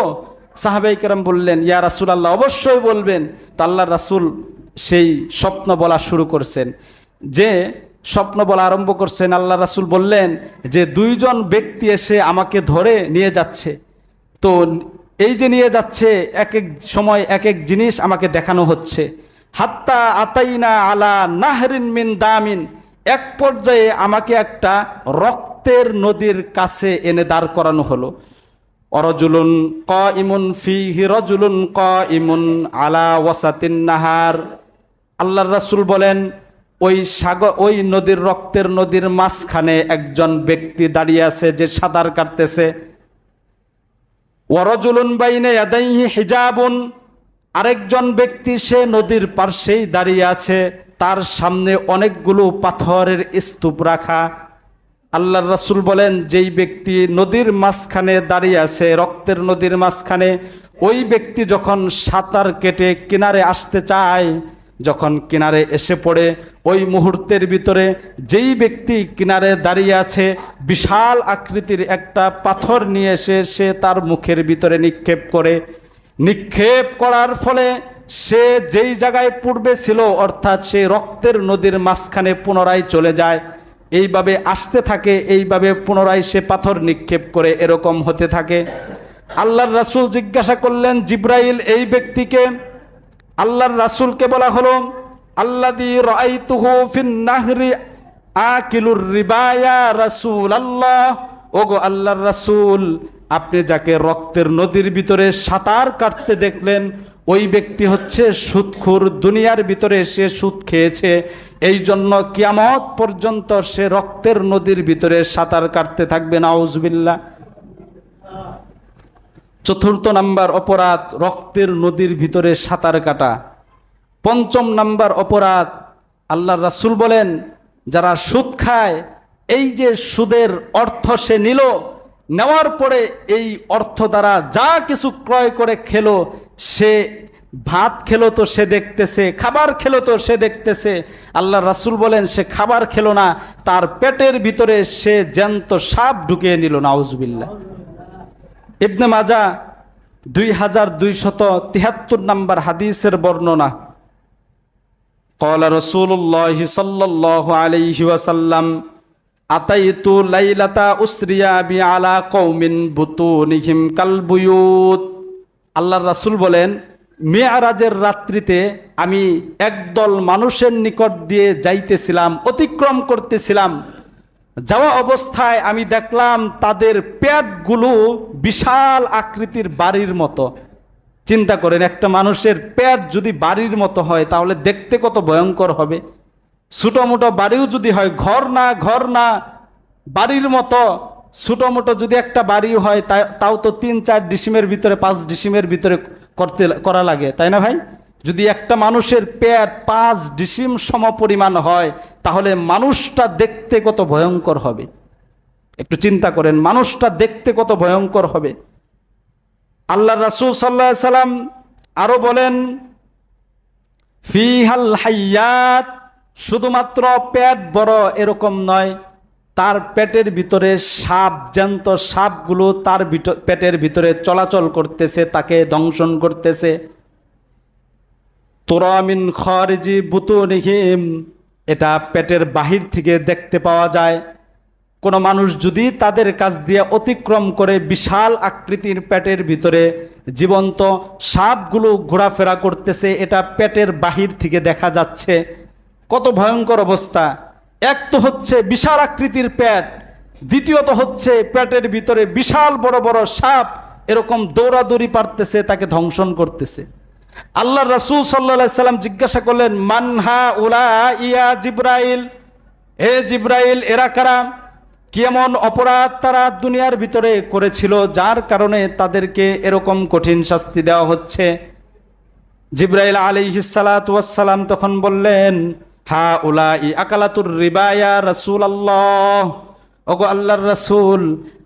সাহাবায়ে কেরাম বললেন, ইয়া রাসূলুল্লাহ, অবশ্যই বলবেন। তো আল্লাহর রাসূল সেই স্বপ্ন বলা শুরু করছেন। যে স্বপ্ন বলা আরম্ভ করছেন, আল্লাহ রাসূল বললেন যে দুইজন ব্যক্তি এসে আমাকে ধরে নিয়ে যাচ্ছে। তো এই যে নিয়ে যাচ্ছে, এক এক সময় এক এক জিনিস আমাকে দেখানো হচ্ছে। হাত্তা আতাইনা আলা নাহরিন মিন দামিন, এক পর্যায়ে আমাকে একটা রক্তের নদীর কাছে এনে দাঁড় করানো হলো। অরজুলুন কাইমুন ফিহি রাজুলুন কাইমুন আলা ওয়াসাতিন নাহার। আল্লাহর রাসূল বলেন, ওই নদীর, রক্তের নদীর মাঝখানে একজন ব্যক্তি দাঁড়িয়ে আছে যে সাঁতার কাটতেছে। ওয়ারাজুলুন বাইনা ইয়াদাইহি হিজাবুন, আরেকজন ব্যক্তি সে নদীর পাশেই দাঁড়িয়ে আছে, তার সামনে অনেকগুলো পাথরের স্তূপ রাখা। আল্লাহর রাসূল বলেন, যেই ব্যক্তি নদীর মাঝখানে দাঁড়িয়ে আছে, রক্তের নদীর মাঝখানে, ওই ব্যক্তি যখন সাঁতার কেটে কিনারে আসতে চায়, যখন কিনারে এসে পড়ে, ওই মুহূর্তের ভিতরে যেই ব্যক্তি কিনারে দাঁড়িয়ে আছে বিশাল আকৃতির একটা পাথর নিয়ে এসে সে তার মুখের ভিতরে নিক্ষেপ করে। নিক্ষেপ করার ফলে সে যেই জায়গায় পূর্বে ছিল, অর্থাৎ সেই রক্তের নদীর মাঝখানে পুনরায় চলে যায়। এইভাবে আসতে থাকে, এইভাবে পুনরায় সে পাথর নিক্ষেপ করে, এরকম হতে থাকে। আল্লাহর রাসূল জিজ্ঞাসা করলেন, জিব্রাইল এই ব্যক্তিকে? আল্লাহর রাসূলকে বলা হলো, আল্লাযী রাআইতুহু ফিন নাহরি আকিলুর রিবা ইয়া রাসূলুল্লাহ। ওগো আল্লাহর রাসূল, আপনি যাকে রক্তের নদীর ভিতরে সাঁতার কাটতে দেখলেন, ওই ব্যক্তি হচ্ছে সুদখোর। দুনিয়ার ভিতরে সে সুদ খেয়েছে, এই জন্য কিয়ামত পর্যন্ত সে রক্তের নদীর ভিতরে সাঁতার কাটতে থাকবে। নাউজুবিল্লাহ। চতুর্থ নাম্বার অপরাধ, রক্তের নদীর ভিতরে সাঁতার কাটা। পঞ্চম নাম্বার অপরাধ, আল্লাহর রাসূল বলেন, যারা সুদ খায়, এই যে সুদের অর্থ সে নিল, নেওয়ার পরে এই অর্থ দ্বারা যা কিছু ক্রয় করে খেলো, সে ভাত খেলো তো সে দেখতেছে, খাবার খেলো তো সে দেখতেছে। আল্লাহর রাসূল বলেন, সে খাবার খেলো না, তার পেটের ভিতরে সে জ্যান্ত সাপ ঢুকিয়ে নিল। নাউজুবিল্লাহ। ইবনে মাজাহ 2273 নম্বর হাদিসের বর্ণনা। ক্বালা রাসূলুল্লাহি সাল্লাল্লাহু আলাইহি ওয়াসাল্লাম, আতাইতু লাইলাতা উসরিয়া বি আলা কওমিন বুতুনিহিম কালবুয়ুত। আল্লাহর রাসূল বলেন, মেরাজের রাত্রিতে আমি একদল মানুষের নিকট দিয়ে যাইতেছিলাম, অতিক্রম করতেছিলাম। যাওয়া অবস্থায় আমি দেখলাম তাদের পেটগুলো বিশাল আকৃতির বাড়ির মতো। চিন্তা করেন, একটা মানুষের পেট যদি বাড়ির মতো হয় তাহলে দেখতে কত ভয়ঙ্কর হবে। ছোটো মোটো বাড়িও যদি হয়, ঘর না বাড়ির মতো, ছোটো মোটো যদি একটা বাড়ি হয় তাও তো 3-4 ডিসিমের ভিতরে, 5 ডিসিমের ভিতরে করা লাগে, তাই না ভাই? যদি একটা মানুষের পেট 5 ডিসিম সম পরিমাণ হয়, তাহলে মানুষটা দেখতে কত ভয়ঙ্কর হবে। একটু চিন্তা করেন, মানুষটা দেখতে কত ভয়ঙ্কর হবে। আল্লাহ রাসূল সাল্লাল্লাহু আলাইহি সাল্লাম আরো বলেন, ফিহাল হাইয়াত, শুধুমাত্র পেট বড় এরকম নয়, তার পেটের ভিতরে সাপ, জ্যান্ত সাপগুলো তার পেটের ভিতরে চলাচল করতেছে, তাকে দংশন করতেছে। তুরা মিন খারিজি বুতুনিহিম, এটা পেটের বাহির থেকে দেখতে পাওয়া যায়। কোনো মানুষ যদি তাদের কাছ দিয়ে অতিক্রম করে, বিশাল আকৃতির পেটের ভিতরে জীবন্ত সাপগুলো ঘোরাফেরা করতেছে, এটা পেটের বাহির থেকে দেখা যাচ্ছে। কত ভয়ঙ্কর অবস্থা! এক তো হচ্ছে বিশাল আকৃতির পেট, দ্বিতীয়ত হচ্ছে পেটের ভিতরে বিশাল বড় বড় সাপ এরকম দৌড়াদৌড়ি পারতেছে, তাকে ধ্বংসন করতেছে। আল্লাহর রাসূল সাল্লাল্লাহু আলাইহি সাল্লাম জিজ্ঞাসা করলেন, মানহা উলা ইয়া জিব্রাইল, হে জিব্রাইল, এরা কারা? কি এমন অপরাধ তারা দুনিয়ার ভিতরে করেছিল যার কারণে তাদেরকে এরকম কঠিন শাস্তি দেওয়া হচ্ছে? জিব্রাইল আলাইহিস সালাতু ওয়াস সালাম তখন বললেন, হা উলাই আকালাতুর রিবা ইয়া রাসূলুল্লাহ। ওগো আল্লাহর রাসূল,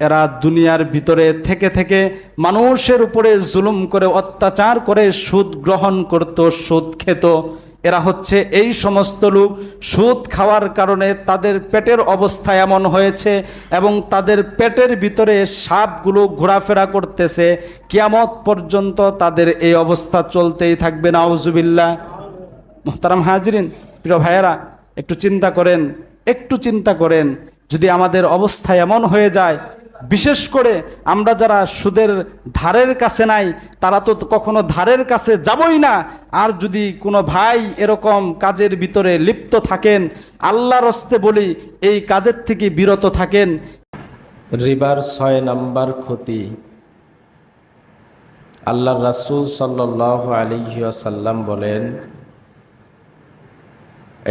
এরা দুনিয়ার ভিতরে থেকে থেকে মানুষের উপরে জুলুম করে, অত্যাচার করে সুদ গ্রহণ করত, সুদ খেত। এরা হচ্ছে এই সমস্ত লোক, সুদ খাওয়ার কারণে তাদের পেটের অবস্থা এমন হয়েছে এবং তাদের পেটের ভিতরে সাপগুলো ঘোরাফেরা করতেছে, কিয়ামত পর্যন্ত তাদের এই অবস্থা চলতেই থাকবে। নাউজুবিল্লাহ। মুহতারাম হাজরিন, প্রিয় ভাইয়েরা, একটু চিন্তা করেন যদি আমাদের অবস্থা এমন হয়ে যায়, বিশেষ করে আমরা যারা সুদের ধারের কাছে নাই তারা তো কখনো ধারের কাছে যাবই না। আর যদি কোনো ভাই এরকম কাজের ভিতরে লিপ্ত থাকেন, আল্লাহর হস্তে বলি এই কাজের থেকে বিরত থাকেন। রিবার 6 নাম্বার ক্ষতি। আল্লাহর রাসূল সাল্লাল্লাহু আলাইহি ওয়াসাল্লাম বলেন,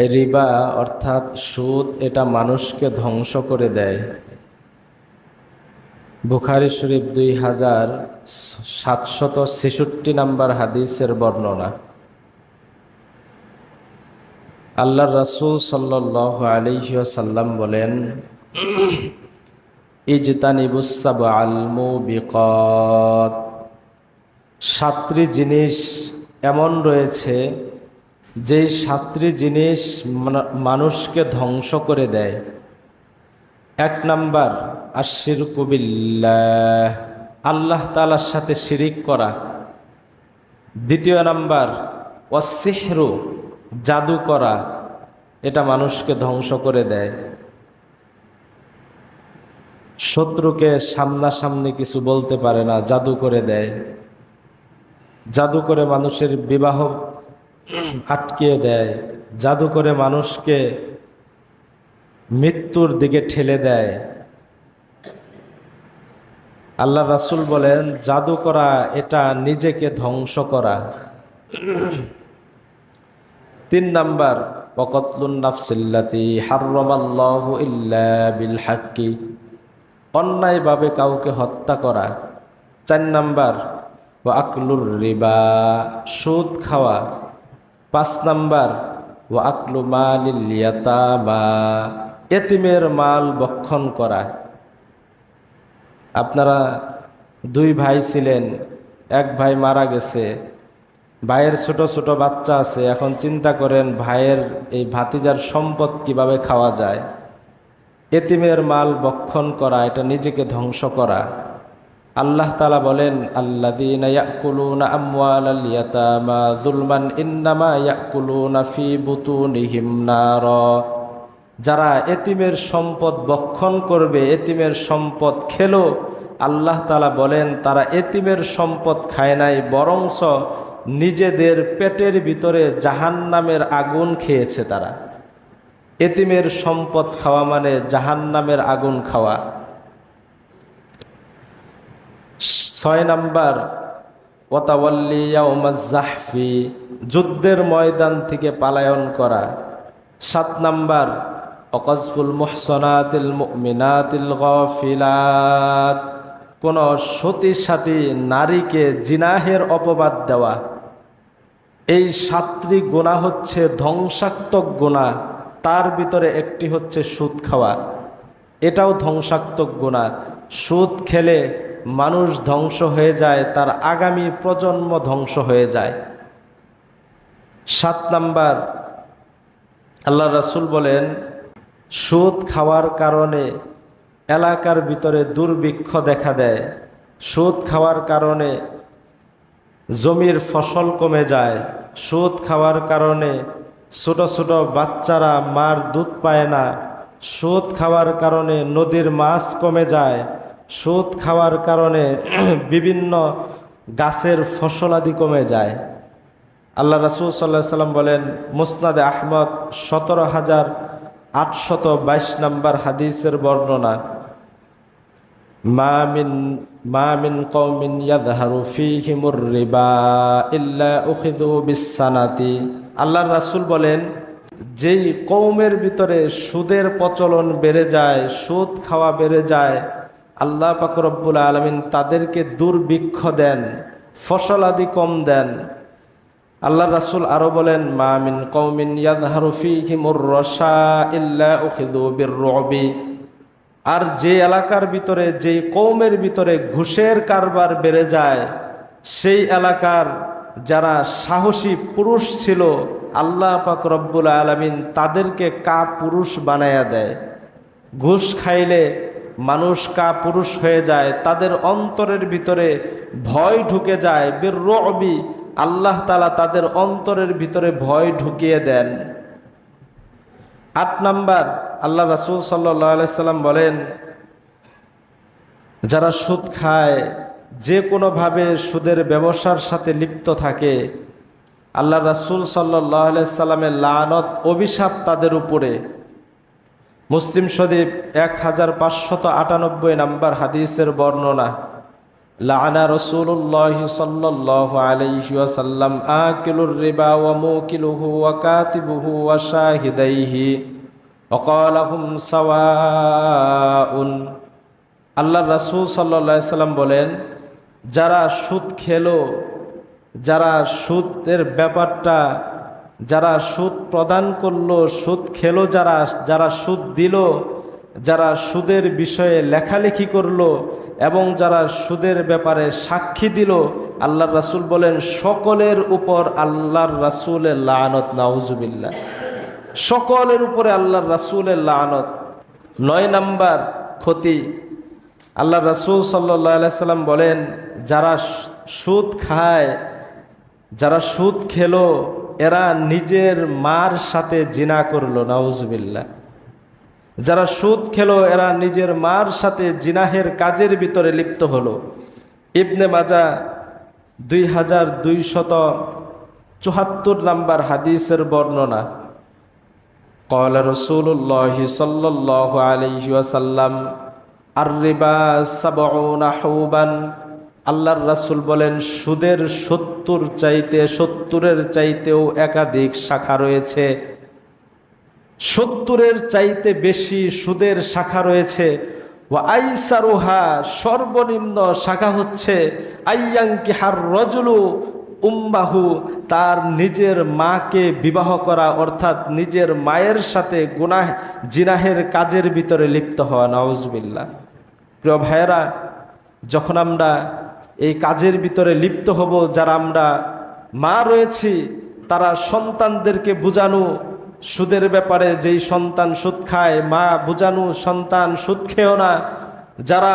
এই রিবা অর্থাৎ সুদ, এটা মানুষকে ধ্বংস করে দেয়। বুখারী শরীফ 2766 নাম্বার হাদিসের বর্ণনা। আল্লাহর রাসূল সাল্লাল্লাহু আলাইহি ওয়াসাল্লাম বলেন, ইজতানিবুস সাবআল মুবিকাত। 7টি জিনিস এমন রয়েছে যেই 7টি জিনিস মানুষকে ধ্বংস করে দেয়। 1 নাম্বার আশশিরকু বিল্লাহ, আল্লাহ তাআলার সাথে শিরিক করা। 2 নাম্বার ওয়াসসিহরু, জাদু করা, এটা মানুষকে ধ্বংস করে দেয়। শত্রুকে সামনাসামনি কিছু বলতে পারে না, জাদু করে দেয়। জাদু করে মানুষের বিবাহ আটকিয়ে দেয়। জাদু করে মানুষকে মৃত্যুর দিকে ঠেলে দেয়। আল্লাহ রাসূল বলেন, জাদু করা এটা নিজেকে ধ্বংস করা। 3 নাম্বার ওয়াকাতলুন নাফসিল্লাতি হারামাল্লাহু ইল্লা বিল হাক্কি, অন্যায়ভাবে কাউকে হত্যা করা। 4 নাম্বার ওয়া আকলুর রিবা, সুদ খাওয়া। 5 নাম্বার ওয়া আকলু মালিল ইয়াতামা, এতিমের মাল ভক্ষণ করা। আপনারা 2 ভাই ছিলেন, এক ভাই মারা গেছে, ভাইয়ের ছোট ছোট বাচ্চা আছে। এখন চিন্তা করেন ভাইয়ের এই ভাতিজার সম্পদ কিভাবে খাওয়া যায়। এতিমের মাল ভক্ষণ করা, এটা নিজেকে ধ্বংস করা। আল্লাহ তাআলা বলেন, আল্লাযীনা ইয়াকুলুনা আমওয়ালাল ইয়াতামা যুলমান ইন্নামা ইয়াকুলুনা ফি বুতুনিহিম নারা, যারা এতিমের সম্পদ ভক্ষণ করবে, এতিমের সম্পদ খেলো, আল্লাহ তাআলা বলেন তারা এতিমের সম্পদ খায় নাই, বরংস নিজেদের পেটের ভিতরে জাহান্নামের আগুন খেয়েছে তারা। এতিমের সম্পদ খাওয়া মানে জাহান্নামের আগুন খাওয়া। 6 নাম্বার ওয়াতাওয়াল্লি ইয়াউমাজ জাহফি, যুদ্ধের ময়দান থেকে পলায়ন করা। 7 নাম্বার ওয়াকাযফুল মুহসানাতিল মুমিনাতিল গাফিলাত, কোন সতী সাথী নারীকে জিনাহের অপবাদ দেওয়া। এই 7টি গুনাহ হচ্ছে ধ্বংসাত্মক গুনাহ। তার ভিতরে একটি হচ্ছে সুদ খাওয়া, এটাও ধ্বংসাত্মক গুনাহ। সুদ খেলে মানুষ ধ্বংস হয়ে যায়, তার আগামী প্রজন্ম ধ্বংস হয়ে যায়। 7 নাম্বার আল্লাহ রাসূল বলেন, সুদ খাওয়ার কারণে এলাকার ভিতরে দুর্ভিক্ষ দেখা দেয়। সুদ খাওয়ার কারণে জমির ফসল কমে যায়। সুদ খাওয়ার কারণে ছোট ছোট বাচ্চারা মার দুধ পায় না। সুদ খাওয়ার কারণে নদীর মাছ কমে যায়। সুদ খাওয়ার কারণে বিভিন্ন গাছের ফসলাদি কমে যায়। আল্লাহ রাসূল সাল্লাল্লাহু আলাইহি ওয়াসাল্লাম বলেন, মুসনাদে আহমদ 17822 নাম্বার হাদিসের বর্ণনা, মা মিন কওমিন ইয়াযহারু ফীহিমুর রিবা ইল্লা উখিযু বিসসানাতি। আল্লাহর রাসূল বলেন, যেই কওমের ভিতরে সুদের প্রচলন বেড়ে যায়, সুদ খাওয়া বেড়ে যায়, আল্লাহ পাক রব্বুল আলামিন তাদেরকে দুর্ভিক্ষ দেন, ফসল আদি কম দেন। আল্লাহর রাসূল আরো বলেন, মা মিন কওমিন ইয়াযহারু ফীহিমুর রাশা ইল্লা উখিযু বিররুবি। আর যে এলাকার ভিতরে, যেই কওমের ভিতরে ঘুষের কারবার বেড়ে যায়, সেই এলাকার যারা সাহসী পুরুষ ছিল, আল্লাহ পাক রব্বুল আলামিন তাদেরকে কাপুরুষ বানায়া দেয়। ঘুষ খাইলে মানুষ কাপুরুষ হয়ে যায়, তাদের অন্তরের ভিতরে ভয় ঢুকে যায়। বিররুবি, আল্লাহ তাআলা তাদের অন্তরের ভিতরে ভয় ঢুকিয়ে দেন। 8 নাম্বার, আল্লাহ রাসূল সাল্লাল্লাহু আলাইহি সাল্লাম বলেন, যারা সুদ খায়, যে কোনোভাবে সুদের ব্যবসার সাথে লিপ্ত থাকে, আল্লাহ রাসূল সাল্লাল্লাহু আলাইহি সাল্লামের লানত, অভিশাপ তাদের উপরে। মুসলিম শরীফ 1598 নাম্বার হাদিসের বর্ণনা, লাআনা রাসূলুল্লাহি সাল্লাল্লাহু আলাইহি ওয়াসাল্লাম আকিলুর রিবা ওয়া মুকিলুহু ওয়া কাতিবুহু ওয়া শাহিদাইহি ওয়া ক্বালা হুম সাওয়াউন। আল্লাহর রাসূল সাল্লাল্লাহু আলাইহি সাল্লাম বলেন, যারা সুদ খেলো, যারা সুদের ব্যাপারটা, যারা সুদ প্রদান করলো, সুদ খেলো, যারা সুদ দিল, যারা সুদের বিষয়ে লেখালেখি করলো এবং যারা সুদের ব্যাপারে সাক্ষী দিল, আল্লাহর রাসূল বলেন সকলের উপর আল্লাহর রাসূলের লানত, নাউজুবিল্লাহ। সকলের উপরে আল্লাহর রাসূলের লানত। 9 নাম্বার ক্ষতি, আল্লাহর রাসূল সাল্লাল্লাহু আলাইহি সাল্লাম বলেন, যারা সুদ খায়, যারা সুদ খেলো, এরা নিজের মার সাথে জিনা করলো, নাউজুবিল্লাহ। যারা সুদ খেলো, এরা নিজের মার সাথে জিনাহের কাজের ভিতরে লিপ্ত হলো। ইবনে মাজাহ 2274 নাম্বার হাদিসের বর্ণনা, ক্বালা রাসূলুল্লাহি সাল্লাল্লাহু আলাইহি ওয়াসাল্লাম আর-রিবা 70 হুবান। আল্লাহর রাসূল বলেন, সুদের 70-এর চাইতেও একাধিক শাখা রয়েছে। 70-এর চাইতে বেশি সুদের শাখা রয়েছে। ওয়া আইসারুহা, সর্বনিম্ন শাখা হচ্ছে আইয়াঙ্কিহার রজুলু উম্মাহু, তার নিজের মাকে বিবাহ করা, অর্থাৎ নিজের মায়ের সাথে জিনাহের কাজের ভিতরে লিপ্ত হওয়া, নাউজুবিল্লাহ। প্রিয় ভাইয়েরা, যখন আমরা এই কাজের ভিতরে লিপ্ত হব, যারা আমরা মা রয়েছি, তারা সন্তানদেরকে বুঝানো সুদের ব্যাপারে, যেই সন্তান সুদ খায়, মা বুঝানো সন্তান সুদ খেও না। যারা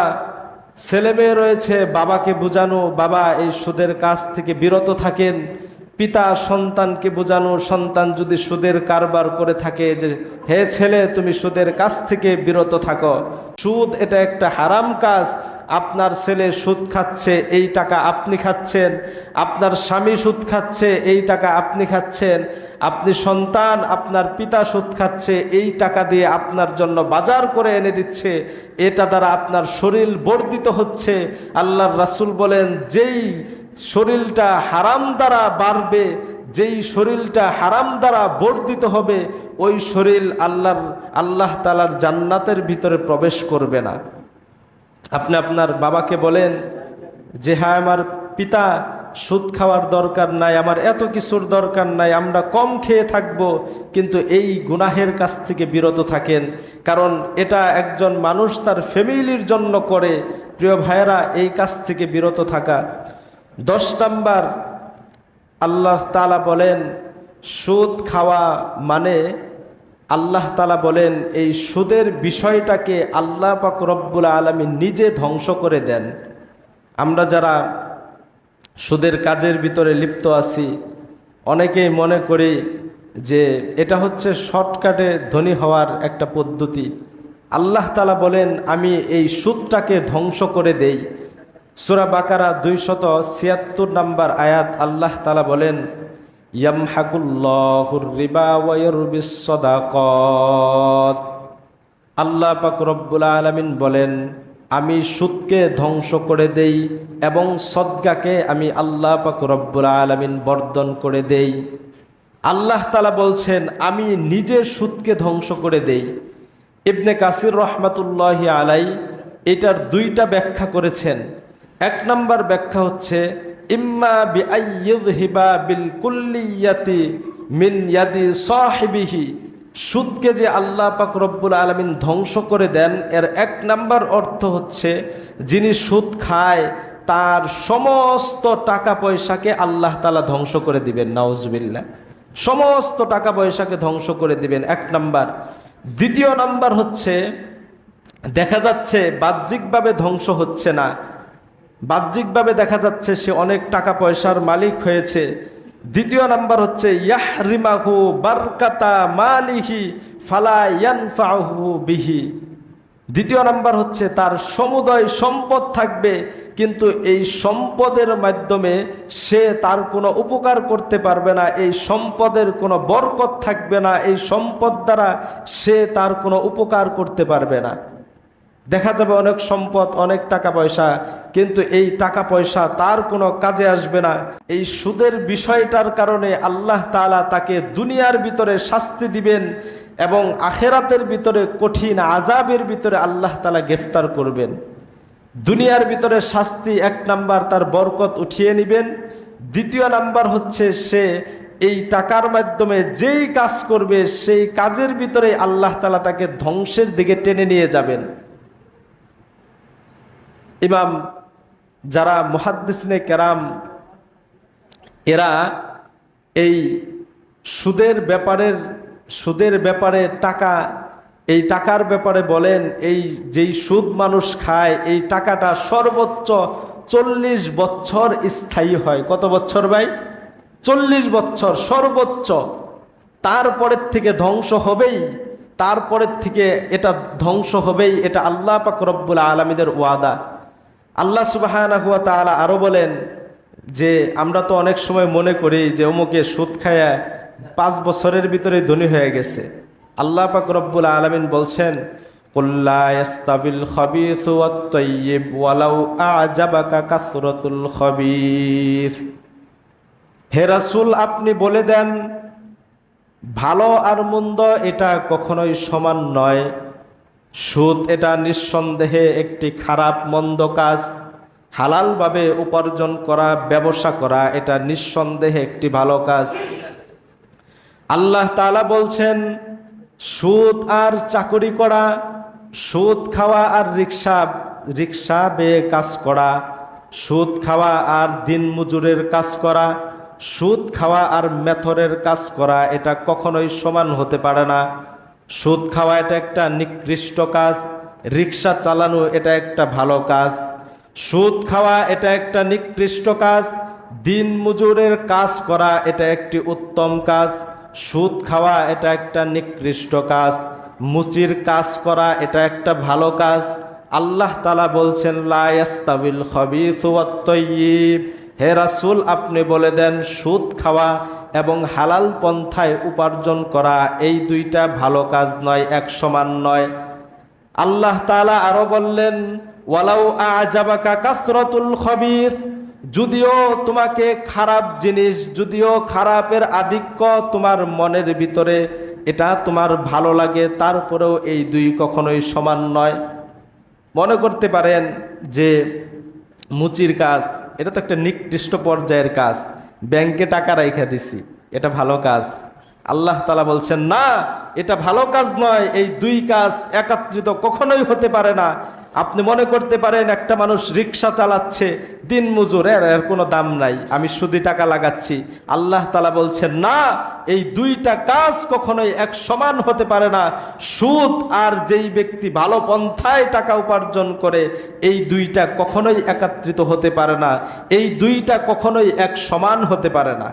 ছেলে মেয়ে রয়েছে, বাবাকে বুঝানো, বাবা এই সুদের কাজ থেকে বিরত থাকেন। পিতা সন্তানকে বোঝানো, সন্তান যদি সুদের কারবার করে থাকে, যে হে ছেলে, তুমি সুদের কাজ থেকে বিরত থাকো। সুদ এটা একটা হারাম কাজ। আপনার ছেলে সুদ খাচ্ছে, এই টাকা আপনি খাচ্ছেন। আপনার স্বামী সুদ খাচ্ছে, এই টাকা আপনি খাচ্ছেন। আপনি সন্তান, আপনার পিতা সুদ খাচ্ছে, এই টাকা দিয়ে আপনার জন্য বাজার করে এনে দিচ্ছে, এটা দ্বারা আপনার শরীর বর্ধিত হচ্ছে। আল্লাহর রাসূল বলেন, যেই শরীরটা হারাম দ্বারা বাড়বে, যেই শরীরটা হারাম দ্বারা বর্ধিত হবে, ওই শরীর আল্লাহ তাআলার জান্নাতের ভিতরে প্রবেশ করবে না। আপনি আপনার বাবাকে বলেন যে, হ্যাঁ আমার পিতা, সুদ খাওয়ার দরকার নাই, আমার এত কিছুর দরকার নাই, আমরা কম খেয়ে থাকব, কিন্তু এই গুনাহের কাছ থেকে বিরত থাকেন, কারণ এটা একজন মানুষ তার ফ্যামিলির জন্য করে। প্রিয় ভাইয়েরা, এই কাজ থেকে বিরত থাকা। 10 নাম্বার, আল্লাহ তাআলা বলেন সুদ খাওয়া মানে, আল্লাহ তাআলা বলেন এই সুদের বিষয়টাকে আল্লাহ পাক রব্বুল আলামিন নিজে ধ্বংস করে দেন। আমরা যারা সুদের কাজের ভিতরে লিপ্ত আছি, অনেকেই মনে করি যে এটা হচ্ছে শর্টকাটে ধনী হওয়ার একটা পদ্ধতি। আল্লাহ তাআলা বলেন, আমি এই সুদটাকে ধ্বংস করে দেই। সূরা বাকারা 276 নাম্বার আয়াত, আল্লাহ তাআলা বলেন, ইয়ামহাকুল্লাহুর রিবা ওয়া ইয়ারবিস সাদাকাত। আল্লাহ পাক রব্বুল আলামিন বলেন, আমি সুদকে ধ্বংস করে দেই এবং সদকাকে আমি আল্লাহ পাক রব্বুল আলামিন বর্জন করে দেই। আল্লাহ তাআলা বলছেন, আমি নিজে সুদকে ধ্বংস করে দেই। ইবনে কাসির রহমাতুল্লাহি আলাই এটার 2টা ব্যাখ্যা করেছেন। 1 নম্বর ব্যাখ্যা হচ্ছে, ইম্মা বিআইয়ুযহিবা বিল কুল্লিয়াতি মিন ইয়াদি সাহিবিহি, সুদকে যে আল্লাহ পাক রব্বুল আলামিন ধ্বংস করে দেন, এর 1 নম্বর অর্থ হচ্ছে যিনি সুদ খায় তার সমস্ত টাকা পয়সাকে আল্লাহ তাআলা ধ্বংস করে দিবেন, নাউজুবিল্লাহ। সমস্ত টাকা পয়সাকে ধ্বংস করে দিবেন, 1 নাম্বার। দ্বিতীয় নাম্বার হচ্ছে, দেখা যাচ্ছে বাহ্যিকভাবে ধ্বংস হচ্ছে না, বাহ্যিকভাবে দেখা যাচ্ছে সে অনেক টাকা পয়সার মালিক হয়েছে। দ্বিতীয় নাম্বার হচ্ছে ইয়াহরিমাহু বারকাতা মালিহি ফালা ইয়ানফাহু বিহি। দ্বিতীয় নাম্বার হচ্ছে তার সমুদয় সম্পদ থাকবে, কিন্তু এই সম্পদের মাধ্যমে সে তার কোনো উপকার করতে পারবে না, এই সম্পদের কোনো বরকত থাকবে না, এই সম্পদ দ্বারা সে তার কোনো উপকার করতে পারবে না। দেখা যাবে অনেক সম্পদ, অনেক টাকা পয়সা, কিন্তু এই টাকা পয়সা তার কোনো কাজে আসবে না। এই সুদের বিষয়টার কারণে আল্লাহ তাআলা তাকে দুনিয়ার ভিতরে শাস্তি দিবেন এবং আখেরাতের ভিতরে কঠিন আযাবের ভিতরে আল্লাহ তাআলা গ্রেফতার করবেন। দুনিয়ার ভিতরে শাস্তি 1 নাম্বার, তার বরকত উঠিয়ে নেবেন। দ্বিতীয় নাম্বার হচ্ছে সে এই টাকার মাধ্যমে যেই কাজ করবে সেই কাজের ভিতরে আল্লাহ তাআলা তাকে ধ্বংসের দিকে টেনে নিয়ে যাবেন। ইমাম যারা মুহাদ্দিসিনে কেরাম এরা এই সুদের ব্যাপারে এই টাকার ব্যাপারে বলেন, এই যেই সুদ মানুষ খায় এই টাকাটা সর্বোচ্চ 40 বছর স্থায়ী হয়। কত বছর ভাই? 40 বছর সর্বোচ্চ। তারপরের থেকে ধ্বংস হবেই, তারপরের থেকে এটা ধ্বংস হবেই, এটা আল্লাহ পাক রব্বুল আলামিনের ওয়াদা। আল্লাহ সুবহানাহু ওয়া তাআলা আরো বলেন যে আমরা তো অনেক সময় মনে করি যে অমুকে সুদ খায়া 5 বছরের ভিতরে ধনী হয়ে গেছে। আল্লাহ পাক রব্বুল আলামিন বলছেন, কুল লা ইস্তাবিল খাবিসু ওয়াত তাইয়্যিব ওয়ালাউ আ'জাবাকা কাসরাতুল খাবিস। হে রাসূল, আপনি বলে দেন ভালো আর মন্দ এটা কখনোই সমান নয়। সুদ এটা নিঃসন্দেহে একটি খারাপ মন্দ কাজ। হালালভাবে উপার্জন করা, ব্যবসা করা এটা নিঃসন্দেহে একটি ভালো কাজ। আল্লাহ তাআলা বলছেন সুদ আর চাকরি করা, সুদ খাওয়া আর রিক্সা বেয়ে কাজ করা, সুদ খাওয়া আর দিন মজুরের কাজ করা, সুদ খাওয়া আর মেথরের কাজ করা এটা কখনোই সমান হতে পারে না। সুদ খাওয়া এটা একটা নিকৃষ্ট কাজ, রিক্সা চালানো এটা একটা ভালো কাজ। সুদ খাওয়া এটা একটা নিকৃষ্ট কাজ, দিন মজুরের কাজ করা এটা একটি উত্তম কাজ। সুদ খাওয়া এটা একটা নিকৃষ্ট কাজ, মুচির কাজ করা এটা একটা ভালো কাজ। আল্লাহ তাআলা বলছেন লা ইয়াস্তাবিল খাবিসু ওয়াত তাইয়্যিব। হে রাসূল, আপনি বলে দেন সুদ খাওয়া এবং হালাল পন্থায় উপার্জন করা এই দুইটা ভালো কাজ নয়, এক সমান নয়। আল্লাহ তাআলা আরো বললেন ওয়ালাউ আ'জাবাকা কাসরাতুল খাবিস। যদিও তোমাকে খারাপ জিনিস, যদিও খারাপের আধিক্য তোমার মনের ভিতরে এটা তোমার ভালো লাগে, তারপরেও এই দুই কখনোই সমান নয়। মনে করতে পারেন যে মুচির কাজ এটা তো একটা নিকৃষ্ট পর্যায়ের কাজ, ব্যাংকে টাকা রাইখা দিছি এটা ভালো কাজ। আল্লাহ তাআলা বলছেন না, এটা ভালো কাজ নয়, এই দুই কাজ একত্রিত কখনোই হতে পারে না। আপনি মনে করতে পারেন একটা মানুষ রিক্সা চালাচ্ছে, দিন মজুর, এর কোনো দাম নাই, আমি শুধু টাকা লাগাচ্ছি। আল্লাহ তাআলা বলছেন না, এই দুইটা কাজ কখনোই এক সমান হতে পারে না। সুদ আর যেই ব্যক্তি ভালো পন্থায় টাকা উপার্জন করে এই দুইটা কখনোই একত্রিত হতে পারে না, এই দুইটা কখনোই এক সমান হতে পারে না।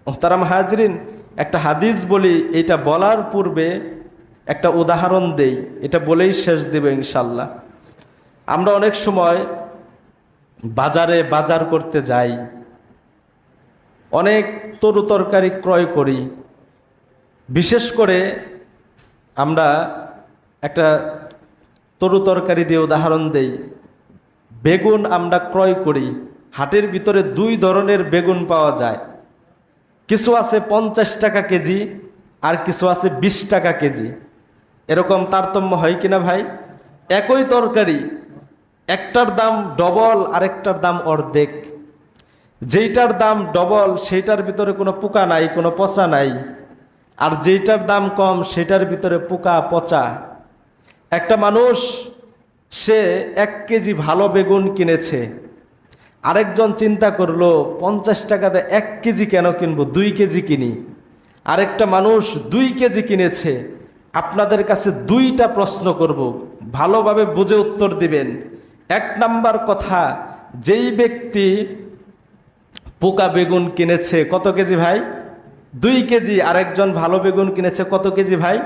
মুহতারাম হাজরিন, একটা হাদিস বলি, এটা বলার পূর্বে একটা উদাহরণ দেই, এটা বলেই শেষ দেব ইনশাল্লাহ। আমরা অনেক সময় বাজার করতে যাই, অনেক তরু তরকারি ক্রয় করি। বিশেষ করে আমরা একটা তরু তরকারি দিয়ে উদাহরণ দেই। বেগুন আমরা ক্রয় করি, হাটের ভিতরে 2 ধরনের বেগুন পাওয়া যায়। কিছু আছে 50 টাকা কেজি, আর কিছু আছে 20 টাকা কেজি। এরকম তারতম্য হয় কিনা ভাই? একই তরকারি, একটার দাম ডবল আরেকটার দাম অর্ধেক। যেইটার দাম ডবল সেইটার ভিতরে কোনো পোকা নাই, কোনো পচা নাই, আর যেইটার দাম কম সেটার ভিতরে পোকা পচা। একটা মানুষ সে 1 কেজি ভালো বেগুন কিনেছে, আরেকজন চিন্তা করলো 50 টাকাতে 1 কেজি কেন কিনবো, 2 কেজি কিনি। আরেকটা মানুষ 2 কেজি কিনেছে। আপনাদের কাছে 2টা প্রশ্ন করব, ভালোভাবে বুঝে উত্তর দিবেন। 1 নাম্বার কথা, যেই ব্যক্তি পোকা বেগুন কিনেছে কত কেজি ভাই? 2 কেজি। আরেকজন ভালো বেগুন কিনেছে কত কেজি ভাই?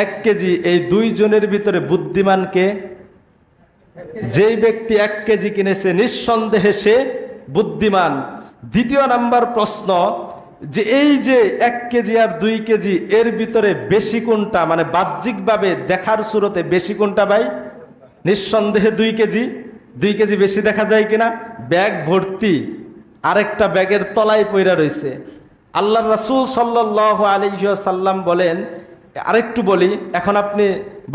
1 কেজি। এই 2 জনের ভিতরে বুদ্ধিমান কে? যেই ব্যক্তি 1 কেজি কিনেছে নিঃসন্দেহে সে বুদ্ধিমান। 2য় নাম্বার প্রশ্ন, যে এই যে 1 কেজি আর 2 কেজি এর ভিতরে বেশি কোনটা, মানে বাহ্যিকভাবে দেখার সুরতে বেশি কোনটা ভাই? নিঃসন্দেহে 2 কেজি। 2 কেজি বেশি দেখা যায় কিনা? ব্যাগ ভর্তি, আরেকটা ব্যাগের তলায় পইরা রয়েছে। আল্লাহ রাসূল সাল্লাল্লাহু আলাইহি ওয়াসাল্লাম বলেন, আরেকটু বলি, এখন আপনি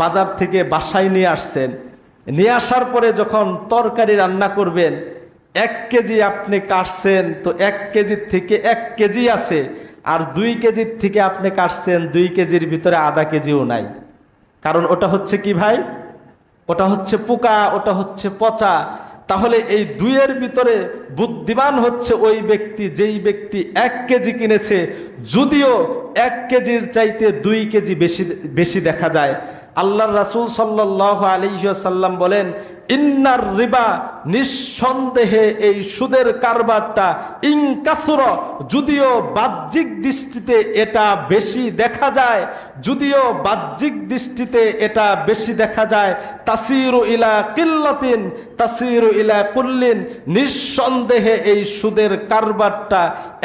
বাজার থেকে বাসায় নিয়ে আসছেন, নিয়ে আসার পরে যখন তরকারি রান্না করবেন, 1 কেজি আপনি কাটছেন, তো 1 কেজির থেকে 1 কেজি আছে, আর 2 কেজির থেকে আপনি কাটছেন 2 কেজির ভিতরে আধা কেজিও নাই। কারণ ওটা হচ্ছে কি ভাই? ওটা হচ্ছে পোকা, ওটা হচ্ছে পচা। তাহলে এই 2-এর ভিতরে বুদ্ধিমান হচ্ছে ওই ব্যক্তি যেই ব্যক্তি 1 কেজি কিনেছে, যদিও 1 কেজির চাইতে 2 কেজি বেশি দেখা যায়। আল্লাহর রাসূল সাল্লাল্লাহু আলাইহি ওয়াসাল্লাম বলেন, ইন্নার রিবা, নিঃসন্দেহে এই সুদের কারবারটা, ইনকাসুর, যদিও বাহ্যিক দৃষ্টিতে এটা বেশি দেখা যায়, যদিও বাহ্যিক দৃষ্টিতে এটা বেশি দেখা যায়, তাসিরু ইলা কিল্লাতিন তাসিরু ইলা কুল্লিন, নিঃসন্দেহে এই সুদের কারবারটা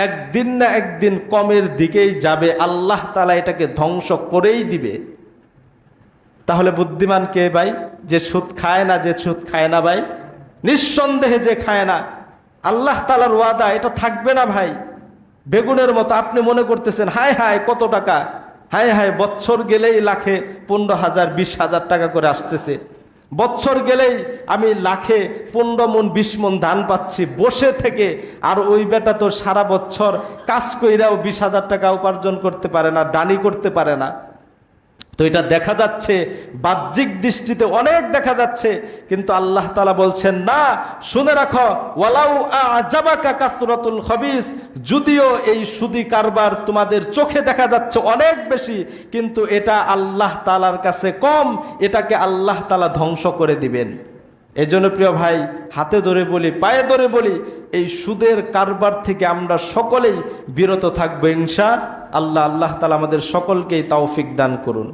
একদিন না একদিন কমের দিকেই যাবে, আল্লাহ তাআলা এটাকে ধ্বংস করেই দিবে। তাহলে বুদ্ধিমান কে ভাই? যে সুদ খায় না, যে সুদ খায় না ভাই, নিঃসন্দেহে যে খায় না। আল্লাহ তাআলার ওয়াদা এটা থাকবে না ভাই। বেগুনের মতো আপনি মনে করতেছেন হায় হায় কত টাকা, হায় হায় বছর গেলেই লাখে 15,000 20,000 টাকা করে আসতেছে, বছর গেলেই আমি লাখে 15 মণ 20 মণ ধান পাচ্ছি বসে থেকে, আর ওই বেটা তো সারা বছর কাজ কইরাও 20,000 টাকা উপার্জন করতে পারে না, ডানি করতে পারে না। তো এটা দেখা যাচ্ছে বাহ্যিক দৃষ্টিতে অনেক দেখা যাচ্ছে, কিন্তু আল্লাহ তাআলা বলছেন না, শুনে রাখো, ওয়ালাউ আজাবাকা কাসরাতুল খবিস, যদিও এই সুদি কারবার তোমাদের চোখে দেখা যাচ্ছে অনেক বেশি, কিন্তু এটা আল্লাহ তাআলার কাছে কম, এটাকে আল্লাহ তাআলা ধ্বংস করে দিবেন। এই জন্য প্রিয় ভাই, হাতে ধরে বলি, পায়ে ধরে বলি, এই সুদের কারবার থেকে আমরা সকলেই বিরত থাকবো ইনশাআল্লাহ। আল্লাহ তাআলা আমাদের সকলকেই তৌফিক দান করুন।